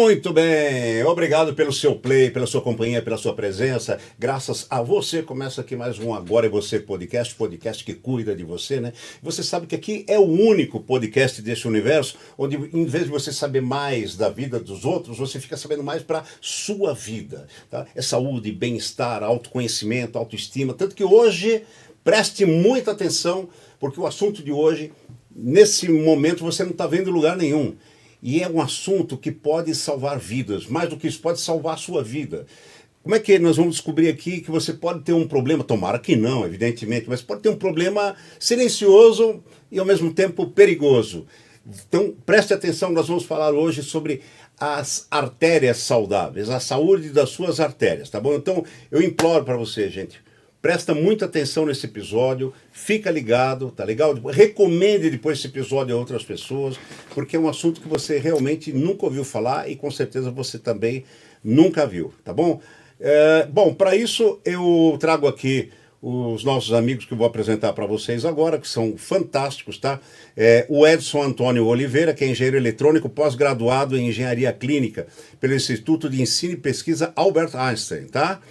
Muito bem, obrigado pelo seu play, pela sua companhia, pela sua presença. Graças a você, começa aqui mais um Agora é Você podcast que cuida de você, né? Você sabe que aqui é o único podcast desse universo, onde em vez de você saber mais da vida dos outros, você fica sabendo mais para sua vida, tá? É saúde, bem-estar, autoconhecimento, autoestima, tanto que hoje, preste muita atenção, porque o assunto de hoje, nesse momento, você não está vendo em lugar nenhum. E é um assunto que pode salvar vidas, mais do que isso, pode salvar a sua vida. Como é que nós vamos descobrir aqui que você pode ter um problema, tomara que não, evidentemente, mas pode ter um problema silencioso e ao mesmo tempo perigoso. Então, preste atenção, nós vamos falar hoje sobre as artérias saudáveis, a saúde das suas artérias, tá bom? Então, eu imploro para você, gente, presta muita atenção nesse episódio, fica ligado, tá legal? Recomende depois esse episódio a outras pessoas, porque é um assunto que você realmente nunca ouviu falar e com certeza você também nunca viu, tá bom? Bom, para isso eu trago aqui os nossos amigos que eu vou apresentar para vocês agora, que são fantásticos, tá? O Edson Antônio Oliveira, que é engenheiro eletrônico, pós-graduado em engenharia clínica pelo Instituto de Ensino e Pesquisa Albert Einstein, tá?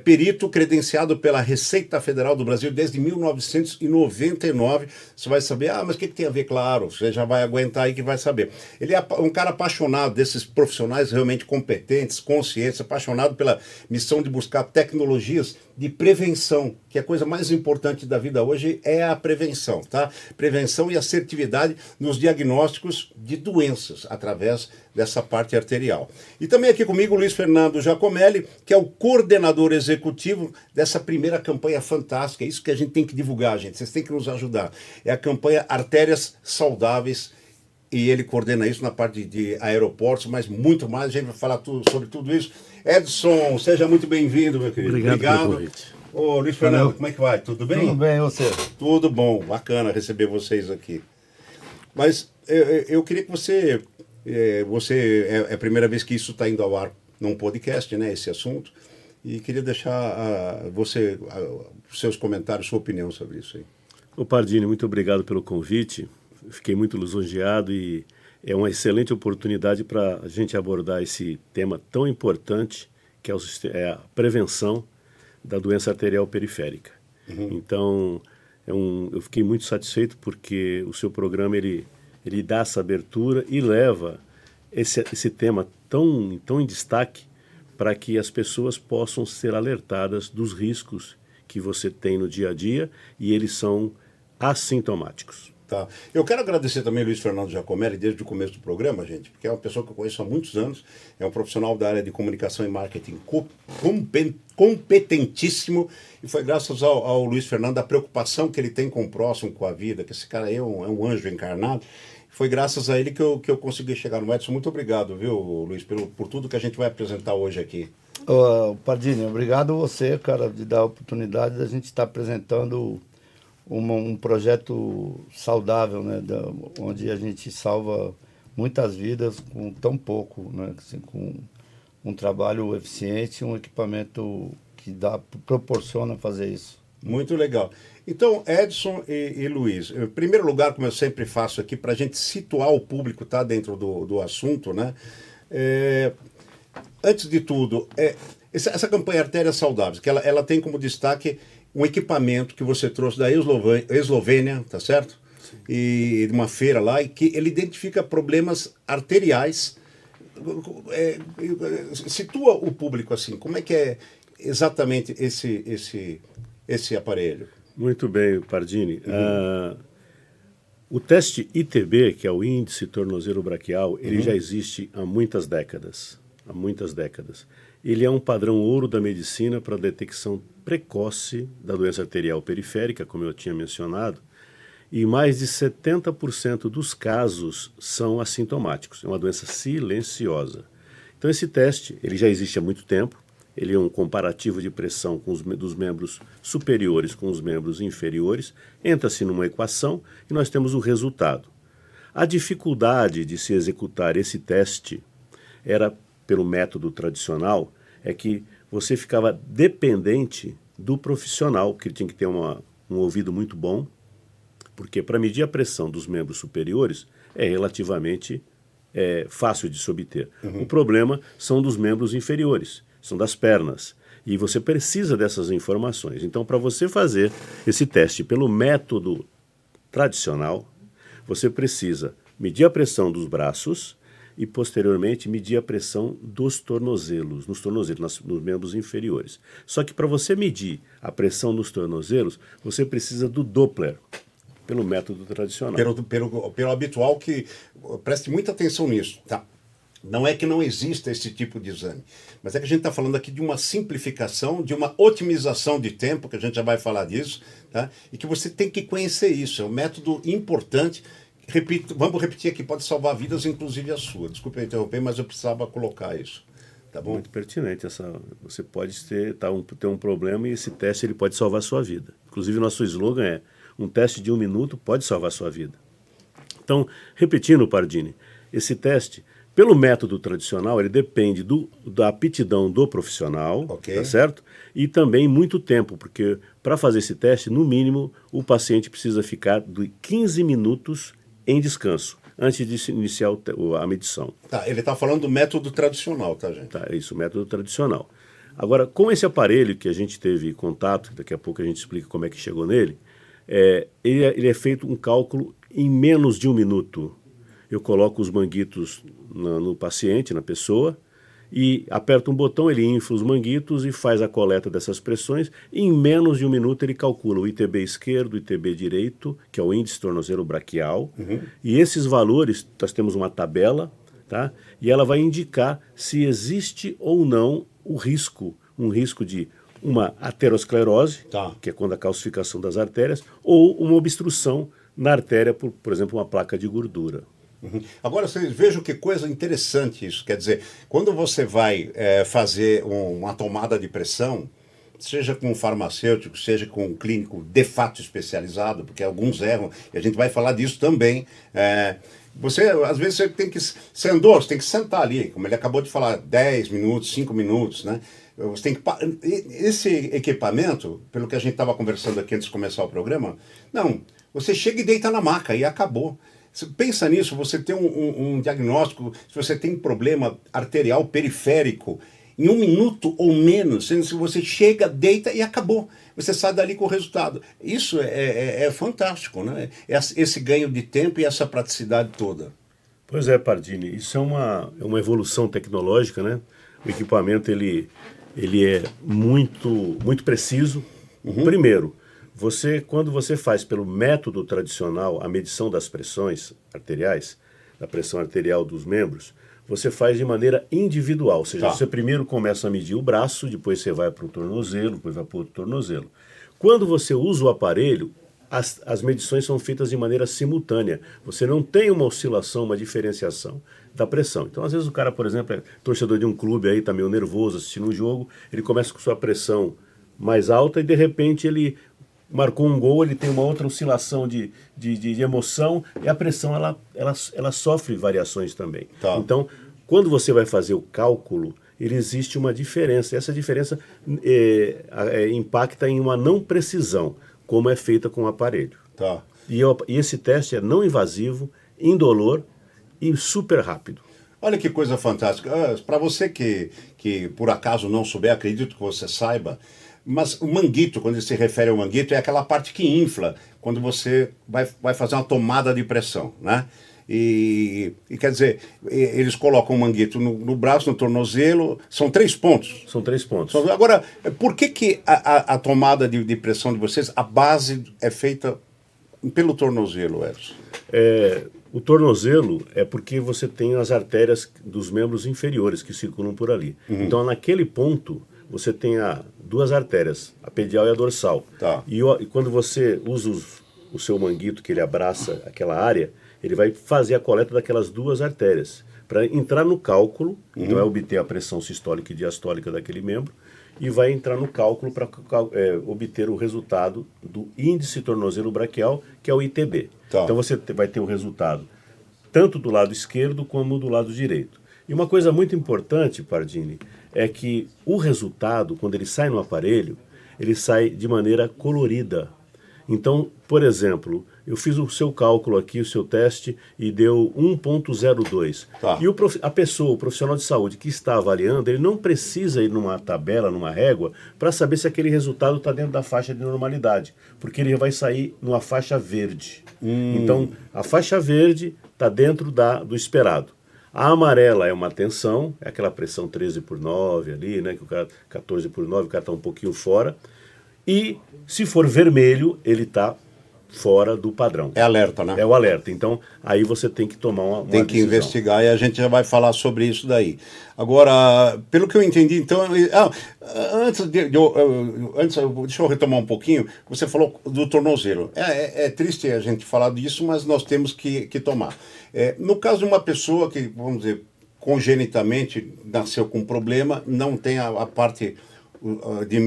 Perito credenciado pela Receita Federal do Brasil desde 1999. Você vai saber, mas o que tem a ver? Claro, você já vai aguentar aí que vai saber. Ele é um cara apaixonado desses profissionais realmente competentes, conscientes, apaixonado pela missão de buscar tecnologias de prevenção, que a coisa mais importante da vida hoje é a prevenção, tá? Prevenção e assertividade nos diagnósticos de doenças através dessa parte arterial. E também aqui comigo o Luiz Fernando Giacomelli, que é o coordenador executivo dessa primeira campanha fantástica. É isso que a gente tem que divulgar, gente. Vocês têm que nos ajudar. É a campanha Artérias Saudáveis, e ele coordena isso na parte de aeroportos, mas muito mais. A gente vai falar sobre tudo isso. Edson, seja muito bem-vindo, meu querido. Obrigado pelo convite. Ô, Luiz Fernando, como é que vai? Tudo bem? Tudo bem, e você? Tudo bom, bacana receber vocês aqui. Mas eu queria que você é a primeira vez que isso está indo ao ar num podcast, né, esse assunto, e queria deixar seus comentários, sua opinião sobre isso aí. Ô Pardini, muito obrigado pelo convite. Fiquei muito lisonjeado e é uma excelente oportunidade para a gente abordar esse tema tão importante que é a prevenção da doença arterial periférica. Uhum. Então, eu fiquei muito satisfeito porque o seu programa ele dá essa abertura e leva esse tema tão em destaque para que as pessoas possam ser alertadas dos riscos que você tem no dia a dia e eles são assintomáticos. Tá. Eu quero agradecer também ao Luiz Fernando Giacomelli desde o começo do programa, gente, porque é uma pessoa que eu conheço há muitos anos, é um profissional da área de comunicação e marketing competentíssimo, e foi graças ao Luiz Fernando, a preocupação que ele tem com o próximo, com a vida, que esse cara aí é um anjo encarnado. Foi graças a ele que eu consegui chegar no Edson. Muito obrigado, viu, Luiz, por tudo que a gente vai apresentar hoje aqui. Pardini, obrigado a você, cara, de dar a oportunidade de a gente estar apresentando um projeto saudável, né, onde a gente salva muitas vidas com tão pouco, né, assim, com um trabalho eficiente, um equipamento que proporciona fazer isso. Muito legal. Então, Edson e Luiz, em primeiro lugar, como eu sempre faço aqui, para a gente situar o público, tá, dentro do assunto, né, antes de tudo, essa campanha Artérias Saudáveis, que ela tem como destaque um equipamento que você trouxe da Eslovênia, tá certo? Sim. E de uma feira lá, e que ele identifica problemas arteriais. Situa o público assim, como é que é exatamente esse aparelho? Muito bem, Pardini. Uhum. O teste ITB, que é o índice tornozelo braquial, ele já existe há muitas décadas. Ele é um padrão ouro da medicina para a detecção precoce da doença arterial periférica, como eu tinha mencionado, e mais de 70% dos casos são assintomáticos. É uma doença silenciosa. Então esse teste, ele já existe há muito tempo, ele é um comparativo de pressão dos membros superiores com os membros inferiores, entra-se numa equação e nós temos o resultado. A dificuldade de se executar esse teste era, pelo método tradicional, é que você ficava dependente do profissional, que tinha que ter um ouvido muito bom, porque para medir a pressão dos membros superiores é relativamente fácil de se obter. O problema são dos membros inferiores, são das pernas. E você precisa dessas informações. Então, para você fazer esse teste pelo método tradicional, você precisa medir a pressão dos braços e, posteriormente, medir a pressão dos tornozelos, nos membros inferiores. Só que para você medir a pressão nos tornozelos, você precisa do Doppler, pelo método tradicional. Pelo habitual, que preste muita atenção nisso, tá? Não é que não exista esse tipo de exame, mas é que a gente está falando aqui de uma simplificação, de uma otimização de tempo, que a gente já vai falar disso, tá? E que você tem que conhecer isso, é um método importante. Repito, vamos repetir aqui, pode salvar vidas, inclusive a sua. Desculpe eu interromper, mas eu precisava colocar isso, tá bom? Muito pertinente. Você pode ter um problema e esse teste ele pode salvar a sua vida. Inclusive, nosso slogan é: um teste de 1 minuto pode salvar a sua vida. Então, repetindo, Pardini, esse teste, pelo método tradicional, ele depende da aptidão do profissional, tá certo? E também muito tempo, porque para fazer esse teste, no mínimo, o paciente precisa ficar de 15 minutos em descanso, antes de iniciar a medição. Tá, ele está falando do método tradicional, tá, gente? Tá, isso, o método tradicional. Agora, com esse aparelho que a gente teve contato, daqui a pouco a gente explica como é que chegou nele, ele é feito um cálculo em menos de 1 minuto. Eu coloco os manguitos no paciente, na pessoa, e aperto um botão, ele infla os manguitos e faz a coleta dessas pressões. E em menos de 1 minuto ele calcula o ITB esquerdo, o ITB direito, que é o índice tornozelo-braquial. E esses valores, nós temos uma tabela, tá? E ela vai indicar se existe ou não um risco de uma aterosclerose, que é quando a calcificação das artérias, ou uma obstrução na artéria, por exemplo, uma placa de gordura. Agora, vocês vejam que coisa interessante isso. Quer dizer, quando você vai fazer uma tomada de pressão, seja com um farmacêutico, seja com um clínico de fato especializado, porque alguns erram, e a gente vai falar disso também. Às vezes, você tem que... Você andou, você tem que sentar ali, como ele acabou de falar, 10 minutos, 5 minutos, né? Você tem que... Esse equipamento, pelo que a gente estava conversando aqui antes de começar o programa, não, você chega e deita na maca e acabou. Pensa nisso, você tem um diagnóstico, se você tem problema arterial periférico, em 1 minuto ou menos, sendo que você chega, deita e acabou. Você sai dali com o resultado. Isso é fantástico, né? Esse ganho de tempo e essa praticidade toda. Pois é, Pardini, isso é uma evolução tecnológica, né? O equipamento ele é muito preciso. Primeiro, quando você faz pelo método tradicional a medição das pressões arteriais, da pressão arterial dos membros, você faz de maneira individual. Ou seja, você primeiro começa a medir o braço, depois você vai para o tornozelo, depois vai para o outro tornozelo. Quando você usa o aparelho, as medições são feitas de maneira simultânea. Você não tem uma oscilação, uma diferenciação da pressão. Então, às vezes o cara, por exemplo, é torcedor de um clube aí, está meio nervoso assistindo um jogo, ele começa com sua pressão mais alta e de repente ele marcou um gol, ele tem uma outra oscilação de emoção e a pressão ela sofre variações também. Então, quando você vai fazer o cálculo, existe uma diferença. Essa diferença impacta em uma não precisão, como é feita com o aparelho. E esse teste é não invasivo, indolor e super rápido. Olha que coisa fantástica. Para você que por acaso não souber, acredito que você saiba, mas o manguito, quando ele se refere ao manguito, é aquela parte que infla quando você vai fazer uma tomada de pressão, né? E quer dizer, eles colocam o manguito no braço, no tornozelo, são 3 pontos. São 3 pontos. Agora, por que a tomada de pressão de vocês, a base é feita pelo tornozelo, Edson? O tornozelo é porque você tem as artérias dos membros inferiores que circulam por ali. Então, naquele ponto, você tem 2 artérias, a pedial e a dorsal. E quando você usa o seu manguito, que ele abraça aquela área, ele vai fazer a coleta daquelas 2 artérias. Para entrar no cálculo, então vai obter a pressão sistólica e diastólica daquele membro, e vai entrar no cálculo para obter o resultado do índice tornozelo-braquial, que é o ITB. Então você vai ter o resultado tanto do lado esquerdo como do lado direito. E uma coisa muito importante, Pardini, é que o resultado, quando ele sai no aparelho, ele sai de maneira colorida. Então, por exemplo, eu fiz o seu cálculo aqui, o seu teste, e deu 1,02. Tá. E a pessoa, o profissional de saúde que está avaliando, ele não precisa ir numa tabela, numa régua, para saber se aquele resultado está dentro da faixa de normalidade, porque ele vai sair numa faixa verde. Então, a faixa verde está dentro do esperado. A amarela é uma tensão, é aquela pressão 13/9 ali, né, que o cara 14/9, o cara está um pouquinho fora. E se for vermelho, ele está fora do padrão. É alerta, né? É o alerta. Então, aí você tem que tomar uma Tem que decisão. investigar e a gente já vai falar sobre isso daí. Agora, pelo que eu entendi, então... deixa eu retomar um pouquinho. Você falou do tornozelo. É triste a gente falar disso, mas nós temos que tomar. No caso de uma pessoa que, vamos dizer, congenitamente nasceu com um problema, não tem a parte...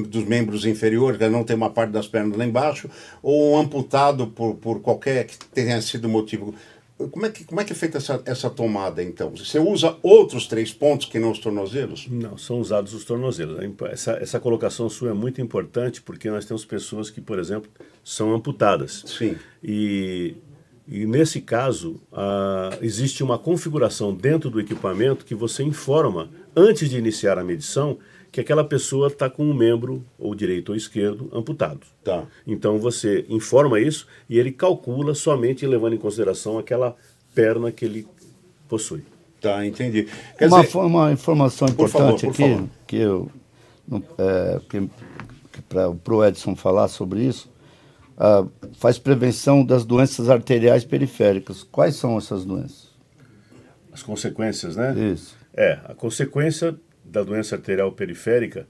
dos membros inferiores, não tem uma parte das pernas lá embaixo, ou um amputado por qualquer que tenha sido motivo. Como é que é feita essa tomada, então? Você usa outros 3 pontos que não os tornozelos? Não, são usados os tornozelos. Essa colocação sua é muito importante, porque nós temos pessoas que, por exemplo, são amputadas. Sim. E nesse caso, existe uma configuração dentro do equipamento que você informa, antes de iniciar a medição, que aquela pessoa está com um membro, ou direito ou esquerdo, amputado. Tá. Então você informa isso e ele calcula somente levando em consideração aquela perna que ele possui. Tá, entendi. Uma informação importante por favor. que para o Edson falar sobre isso, faz prevenção das doenças arteriais periféricas. Quais são essas doenças? As consequências, né? Isso. A consequência da doença arterial periférica,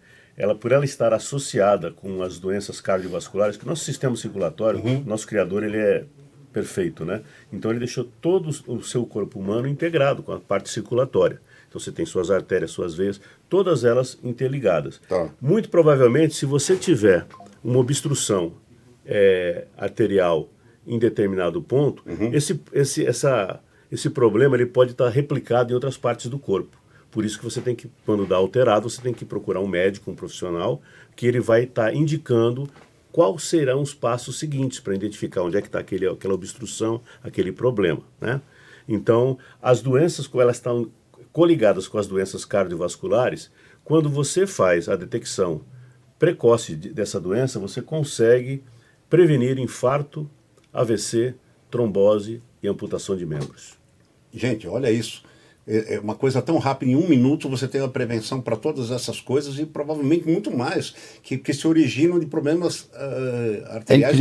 por ela estar associada com as doenças cardiovasculares, que nosso sistema circulatório, nosso criador, ele é perfeito, né? Então ele deixou todo o seu corpo humano integrado com a parte circulatória. Então você tem suas artérias, suas veias, todas elas interligadas. Tá. Muito provavelmente, se você tiver uma obstrução arterial em determinado ponto, esse problema ele pode estar replicado em outras partes do corpo. Por isso que você tem que, quando dá alterado, você tem que procurar um médico, um profissional, que ele vai estar indicando quais serão os passos seguintes para identificar onde é que está aquela obstrução, aquele problema, né? Então, as doenças, quando elas estão coligadas com as doenças cardiovasculares, quando você faz a detecção precoce dessa doença, você consegue prevenir infarto, AVC, trombose e amputação de membros. Gente, olha isso. É uma coisa tão rápida, em 1 minuto você tem a prevenção para todas essas coisas e provavelmente muito mais, que se originam de problemas arteriais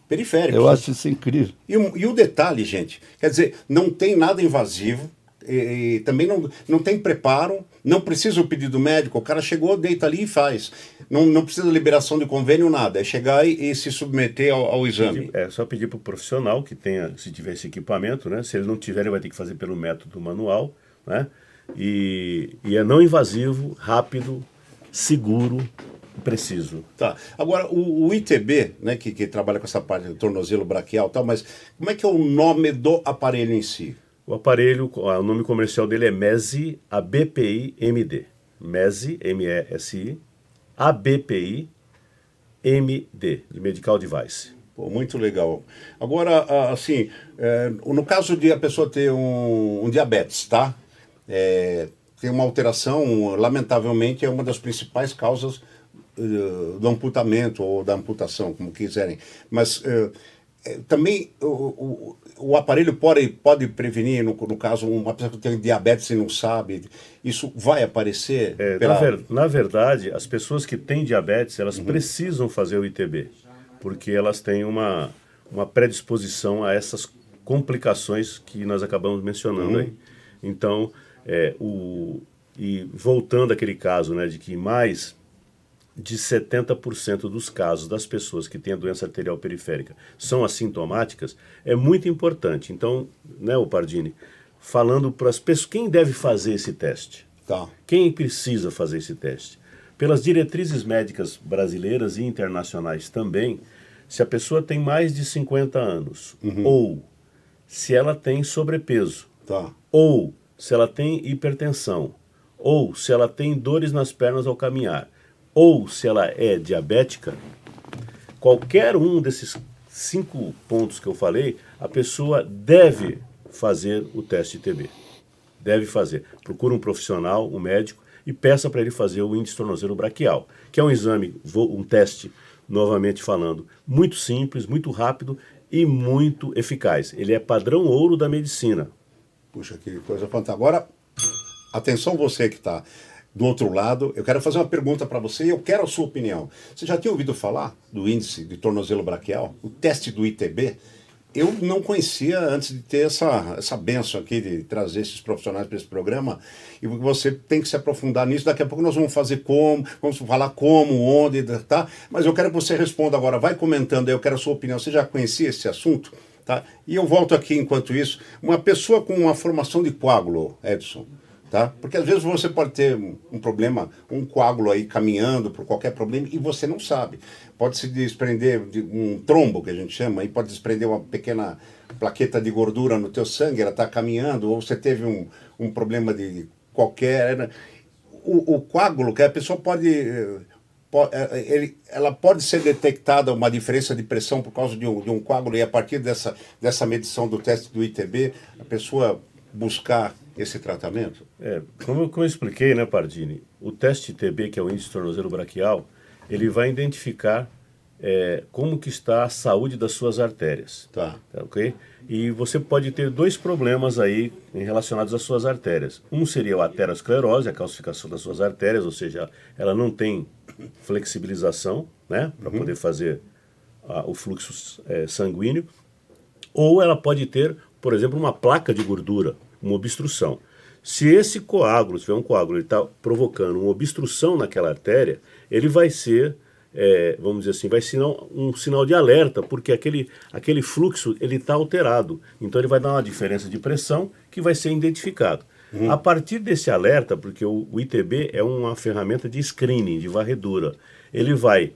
periféricos. Eu acho isso incrível. E o detalhe, gente, quer dizer, não tem nada invasivo, e também não tem preparo, não precisa o pedido médico, o cara chegou, deita ali e faz. Não precisa liberação de convênio, nada. É chegar e se submeter ao exame. É só pedir para o profissional que tenha, se tiver esse equipamento, né? Se ele não tiver, ele vai ter que fazer pelo método manual, né? E é não invasivo, rápido, seguro e preciso. Tá. Agora, o ITB, né, que trabalha com essa parte do tornozelo braquial e tal, mas como é que é o nome do aparelho em si? O aparelho, o nome comercial dele é MESI ABPI MD. MESI, M-E-S-I, ABPI MD, de Medical Device. Pô, muito legal. Agora, assim, no caso de a pessoa ter um diabetes, tá? Tem uma alteração, lamentavelmente, é uma das principais causas do amputamento ou da amputação, como quiserem. Mas também o aparelho pode prevenir, no caso, uma pessoa que tem diabetes e não sabe, isso vai aparecer? Na verdade, as pessoas que têm diabetes, elas precisam fazer o ITB, porque elas têm uma predisposição a essas complicações que nós acabamos mencionando aí. Então, e voltando àquele caso, né, de que mais de 70% dos casos das pessoas que têm a doença arterial periférica são assintomáticas, é muito importante. Então, né, o Pardini, falando para as pessoas, quem deve fazer esse teste? Tá. Quem precisa fazer esse teste? Pelas diretrizes médicas brasileiras e internacionais também, se a pessoa tem mais de 50 anos, ou se ela tem sobrepeso, Tá. ou se ela tem hipertensão, ou se ela tem dores nas pernas ao caminhar, ou se ela é diabética, qualquer um desses 5 pontos que eu falei, a pessoa deve fazer o teste TB. Deve fazer. Procura um profissional, um médico, e peça para ele fazer o índice tornozelo braquial, que é um exame, um teste, novamente falando, muito simples, muito rápido e muito eficaz. Ele é padrão ouro da medicina. Puxa, que coisa fantástica. Agora, atenção você que está do outro lado, eu quero fazer uma pergunta para você e eu quero a sua opinião. Você já tinha ouvido falar do índice de tornozelo braquial, o teste do ITB? Eu não conhecia antes de ter essa benção aqui de trazer esses profissionais para esse programa, e você tem que se aprofundar nisso. Daqui a pouco nós vamos fazer vamos falar como, onde, tá? Mas eu quero que você responda agora, vai comentando aí, eu quero a sua opinião. Você já conhecia esse assunto? Tá? E eu volto aqui enquanto isso. Uma pessoa com uma formação de coágulo, Edson, tá? Porque às vezes você pode ter um problema, um coágulo aí caminhando por qualquer problema e você não sabe. Pode se desprender de um trombo, que a gente chama, e pode desprender uma pequena plaqueta de gordura no teu sangue, ela está caminhando, ou você teve um problema de qualquer... O coágulo, que a pessoa ela pode ser detectada uma diferença de pressão por causa de um coágulo, e a partir dessa medição do teste do ITB, a pessoa buscar esse tratamento? Como eu expliquei, né, Pardini, o teste TB, que é o índice tornozelo braquial, ele vai identificar como que está a saúde das suas artérias. Tá. Ok? E você pode ter 2 problemas aí relacionados às suas artérias. Um seria a aterosclerose, a calcificação das suas artérias, ou seja, ela não tem flexibilização, né, para poder fazer o fluxo sanguíneo. Ou ela pode ter, por exemplo, uma placa de gordura, uma obstrução. Se esse coágulo, se tiver um coágulo, ele está provocando uma obstrução naquela artéria, ele vai ser, vamos dizer assim, vai ser um sinal de alerta, porque aquele fluxo ele está alterado. Então ele vai dar uma diferença de pressão que vai ser identificado. A partir desse alerta, porque o ITB é uma ferramenta de screening, de varredura, ele vai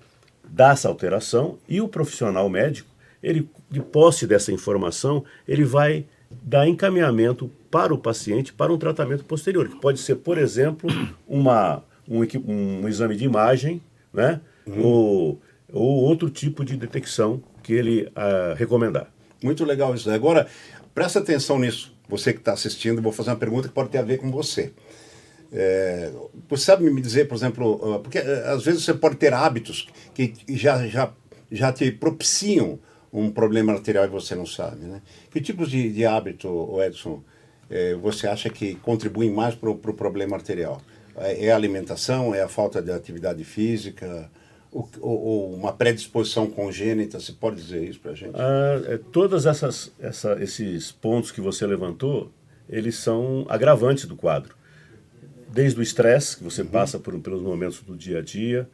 dar essa alteração e o profissional médico, ele, de posse dessa informação, ele vai dar encaminhamento para o paciente para um tratamento posterior, que pode ser, por exemplo, um exame de imagem, né? Ou outro tipo de detecção que ele recomendar. Muito legal isso. Agora, presta atenção nisso. Você que está assistindo, vou fazer uma pergunta que pode ter a ver com você. Você sabe me dizer, por exemplo, porque às vezes você pode ter hábitos que já te propiciam um problema arterial e você não sabe, né? Que tipos de hábito, Edson, você acha que contribuem mais para o problema arterial? É a alimentação, é a falta de atividade física, ou uma predisposição congênita? Você pode dizer isso para a gente? Todos esses pontos que você levantou, eles são agravantes do quadro. Desde o estresse, que você passa pelos momentos do dia a dia,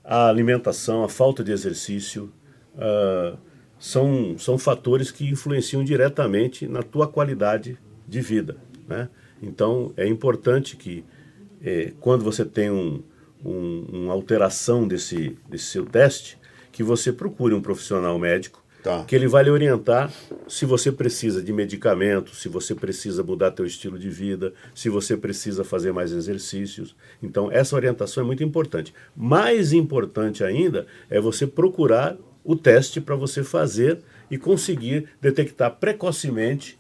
a alimentação, a falta de exercício, são fatores que influenciam diretamente na tua qualidade de vida, né? Então, é importante que, quando você tem uma alteração desse seu teste, que você procure um profissional médico, tá, que ele vai lhe orientar se você precisa de medicamento, se você precisa mudar teu estilo de vida, se você precisa fazer mais exercícios. Então, essa orientação é muito importante. Mais importante ainda é você procurar o teste para você fazer e conseguir detectar precocemente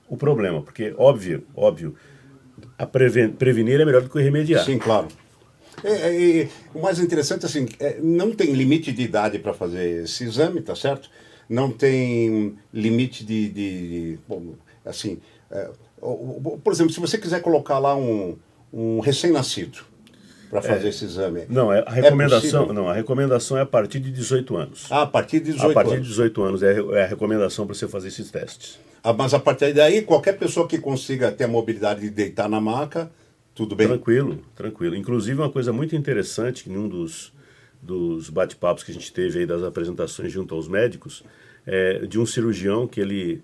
o problema. Porque, óbvio, prevenir é melhor do que remediar. Sim, claro. O mais interessante, assim, não tem limite de idade para fazer esse exame, tá certo? Não tem limite bom, assim, por exemplo, se você quiser colocar lá um recém-nascido para fazer esse exame. Não, a recomendação é a partir de 18 anos. A partir de 18 anos. A partir de 18 anos é a recomendação para você fazer esses testes. Mas a partir daí, qualquer pessoa que consiga ter a mobilidade de deitar na maca, tudo bem? Tranquilo. Inclusive, uma coisa muito interessante, que em um dos bate-papos que a gente teve aí, das apresentações junto aos médicos, de um cirurgião que ele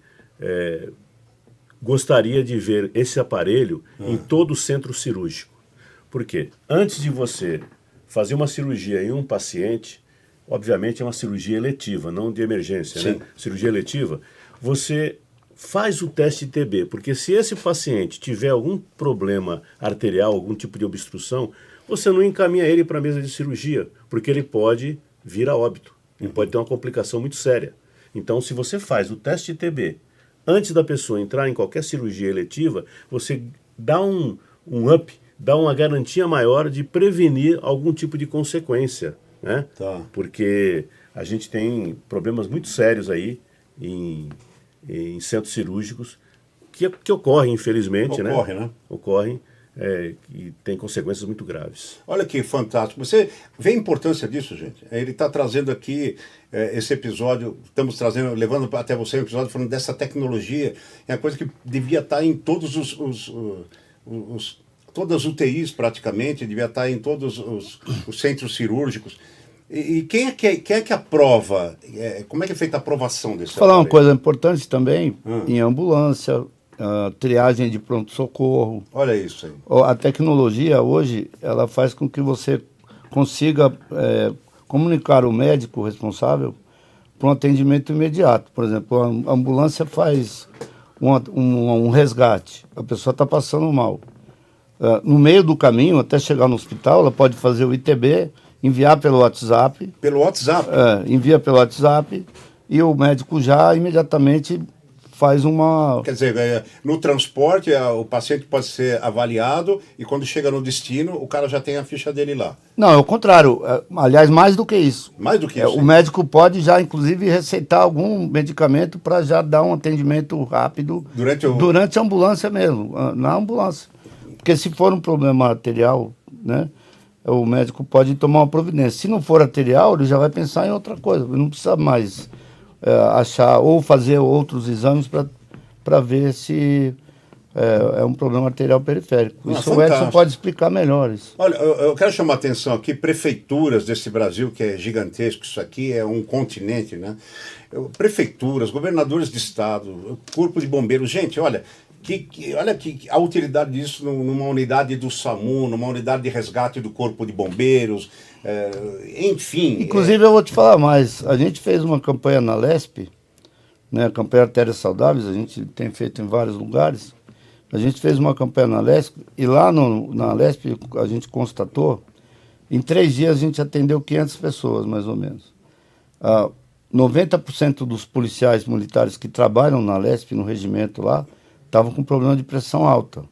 gostaria de ver esse aparelho em todo o centro cirúrgico. Por quê? Antes de você fazer uma cirurgia em um paciente, obviamente é uma cirurgia eletiva, não de emergência, né? Cirurgia eletiva, você faz o teste TB, porque se esse paciente tiver algum problema arterial, algum tipo de obstrução, você não encaminha ele para a mesa de cirurgia, porque ele pode vir a óbito, ele pode ter uma complicação muito séria. Então, se você faz o teste ITB antes da pessoa entrar em qualquer cirurgia eletiva, você dá um up, dá uma garantia maior de prevenir algum tipo de consequência, né? Tá. Porque a gente tem problemas muito sérios aí em centros cirúrgicos que ocorrem, infelizmente, né? Ocorrem e tem consequências muito graves. Olha que fantástico. Você vê a importância disso, gente? Ele está trazendo aqui esse episódio, estamos trazendo, levando até você um episódio falando dessa tecnologia, é uma coisa que devia estar em todos todas as UTIs praticamente, devia estar em todos os centros cirúrgicos. E quem é que aprova? Como é que é feita a aprovação desse Vou falar uma aparelho? coisa importante também, em ambulância, triagem de pronto-socorro. Olha isso aí. A tecnologia hoje, ela faz com que você consiga comunicar o médico responsável para um atendimento imediato. Por exemplo, a ambulância faz um resgate, a pessoa está passando mal. No meio do caminho, até chegar no hospital, ela pode fazer o ITB, enviar pelo WhatsApp. Pelo WhatsApp? Envia pelo WhatsApp e o médico já imediatamente faz uma... Quer dizer, no transporte, o paciente pode ser avaliado e quando chega no destino, o cara já tem a ficha dele lá. Não, é o contrário. Aliás, mais do que isso. Mais do que isso? O médico pode já, inclusive, receitar algum medicamento para já dar um atendimento rápido durante a ambulância mesmo, na ambulância. Porque se for um problema arterial, né, o médico pode tomar uma providência. Se não for arterial, ele já vai pensar em outra coisa. Ele não precisa mais achar ou fazer outros exames para ver se é um problema arterial periférico. Isso o Edson pode explicar melhor. Isso. Olha, eu quero chamar a atenção aqui, prefeituras desse Brasil, que é gigantesco, isso aqui é um continente, né? Prefeituras, governadores de estado, corpo de bombeiros. Gente, olha... olha que a utilidade disso numa unidade do SAMU, numa unidade de resgate do Corpo de Bombeiros, enfim. Inclusive, eu vou te falar mais. A gente fez uma campanha na LESP, né, a campanha Artérias Saudáveis, a gente tem feito em vários lugares. A gente fez uma campanha na LESP e lá na LESP a gente constatou, em 3 dias a gente atendeu 500 pessoas, mais ou menos. 90% dos policiais militares que trabalham na LESP, no regimento lá, estavam com problema de pressão alta,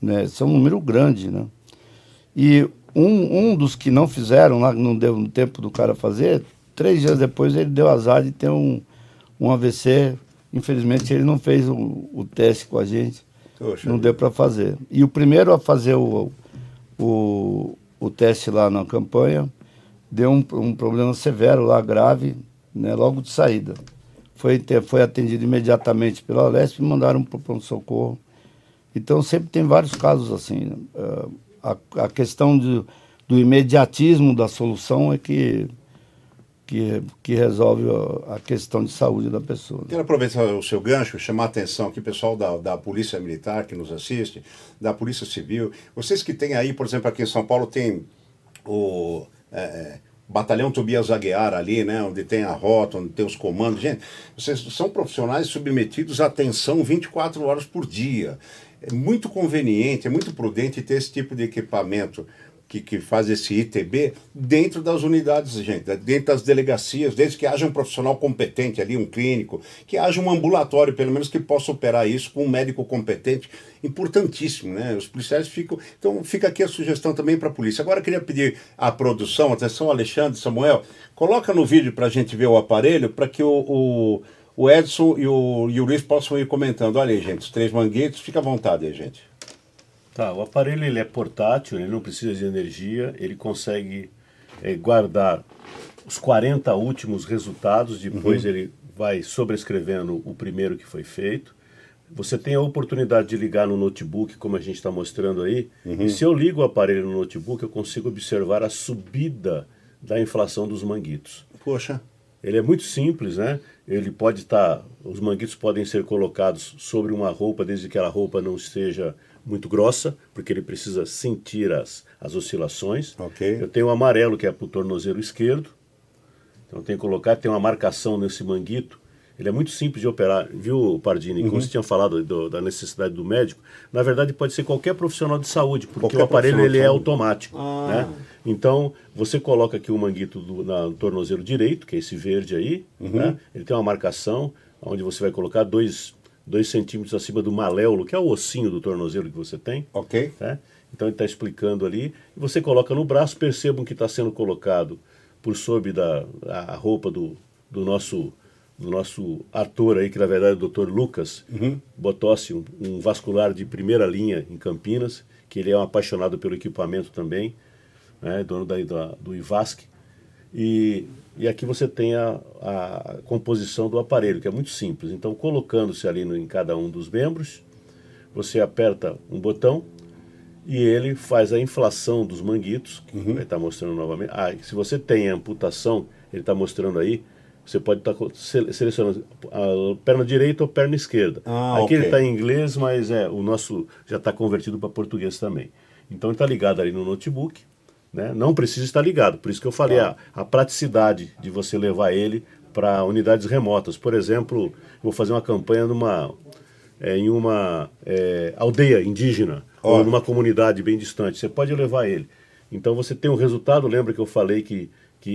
né? Isso é um número grande, né? E um dos que não fizeram, lá não deu tempo do cara fazer, 3 dias depois ele deu azar de ter um AVC. Infelizmente ele não fez o teste com a gente. Poxa, não deu para fazer. E o primeiro a fazer o teste lá na campanha deu um problema severo lá, grave, né? Logo de saída. Foi atendido imediatamente pela LESP e mandaram para o pronto-socorro. Então, sempre tem vários casos assim. A questão do imediatismo da solução é que resolve a questão de saúde da pessoa. Quero aproveitar o seu gancho, chamar a atenção aqui, pessoal da Polícia Militar que nos assiste, da Polícia Civil. Vocês que têm aí, por exemplo, aqui em São Paulo, tem o... Batalhão Tobias Aguiar ali, né, onde tem a rota, onde tem os comandos. Gente, vocês são profissionais submetidos à atenção 24 horas por dia. É muito conveniente, é muito prudente ter esse tipo de equipamento que faz esse ITB dentro das unidades, gente, dentro das delegacias, desde que haja um profissional competente ali, um clínico, que haja um ambulatório, pelo menos, que possa operar isso com um médico competente, importantíssimo, né? Os policiais ficam... Então, fica aqui a sugestão também para a polícia. Agora, eu queria pedir à produção, atenção, Alexandre, Samuel, coloca no vídeo para a gente ver o aparelho, para que o Edson e o Luiz possam ir comentando. Olha aí, gente, os 3 manguetes, fica à vontade aí, gente. Tá, o aparelho ele é portátil, ele não precisa de energia, ele consegue guardar os 40 últimos resultados, depois ele vai sobrescrevendo o primeiro que foi feito. Você tem a oportunidade de ligar no notebook, como a gente está mostrando aí, e se eu ligo o aparelho no notebook, eu consigo observar a subida da inflação dos manguitos. Poxa. Ele é muito simples, né? Ele pode estar, os manguitos podem ser colocados sobre uma roupa, desde que a roupa não esteja muito grossa, porque ele precisa sentir as oscilações. Okay. Eu tenho o amarelo, que é para o tornozelo esquerdo. Então tem que colocar, tem uma marcação nesse manguito. Ele é muito simples de operar, viu, Pardini? Como você tinha falado da necessidade do médico, na verdade pode ser qualquer profissional de saúde, porque o aparelho ele é automático, né? Então, você coloca aqui o manguito no tornozelo direito, que é esse verde aí, né? Ele tem uma marcação onde você vai colocar 2 centímetros acima do maléolo, que é o ossinho do tornozelo que você tem. Ok. Né? Então ele está explicando ali. E você coloca no braço, percebam que está sendo colocado por sob a roupa do nosso ator aí, que na verdade é o Dr. Lucas Botossi, um vascular de primeira linha em Campinas, que ele é um apaixonado pelo equipamento também, né? Dono do IVASC. E aqui você tem a composição do aparelho, que é muito simples. Então, colocando-se ali em cada um dos membros, você aperta um botão e ele faz a inflação dos manguitos, que vai estar mostrando novamente. Se você tem a amputação, ele está mostrando aí, você pode estar selecionando a perna direita ou perna esquerda. Aqui ele está em inglês, mas o nosso já está convertido para português também. Então ele está ligado ali no notebook. Né? Não precisa estar ligado, por isso que eu falei a praticidade de você levar ele para unidades remotas. Por exemplo, eu vou fazer uma campanha em uma aldeia indígena ou numa comunidade bem distante. Você pode levar ele. Então você tem um resultado, lembra que eu falei que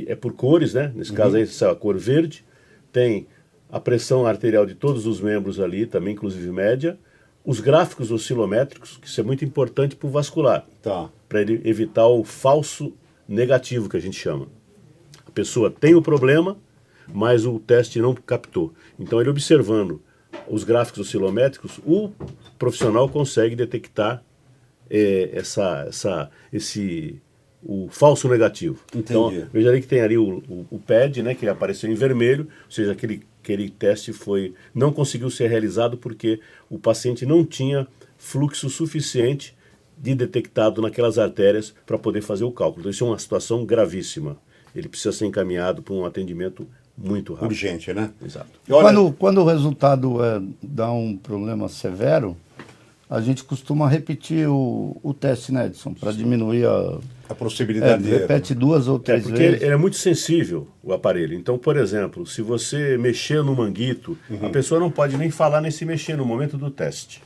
é por cores, né? Nesse caso aí, a cor verde, tem a pressão arterial de todos os membros ali, também inclusive média, os gráficos oscilométricos, que isso é muito importante para o vascular. Tá. Para ele evitar o falso negativo, que a gente chama. A pessoa tem o problema, mas o teste não captou. Então, ele observando os gráficos oscilométricos, o profissional consegue detectar o falso negativo. Entendi. Então, veja ali que tem ali o pad, né, que apareceu em vermelho, ou seja, aquele teste não conseguiu ser realizado porque o paciente não tinha fluxo suficiente de detectado naquelas artérias para poder fazer o cálculo. Então, isso é uma situação gravíssima. Ele precisa ser encaminhado para um atendimento muito rápido. Urgente, né? Exato. E olha, quando o resultado dá um problema severo, a gente costuma repetir o teste, né, Edson, para diminuir a possibilidade de repete 2 ou 3 porque vezes. ele é muito sensível, o aparelho. Então, por exemplo, se você mexer no manguito, a pessoa não pode nem falar nem se mexer no momento do teste,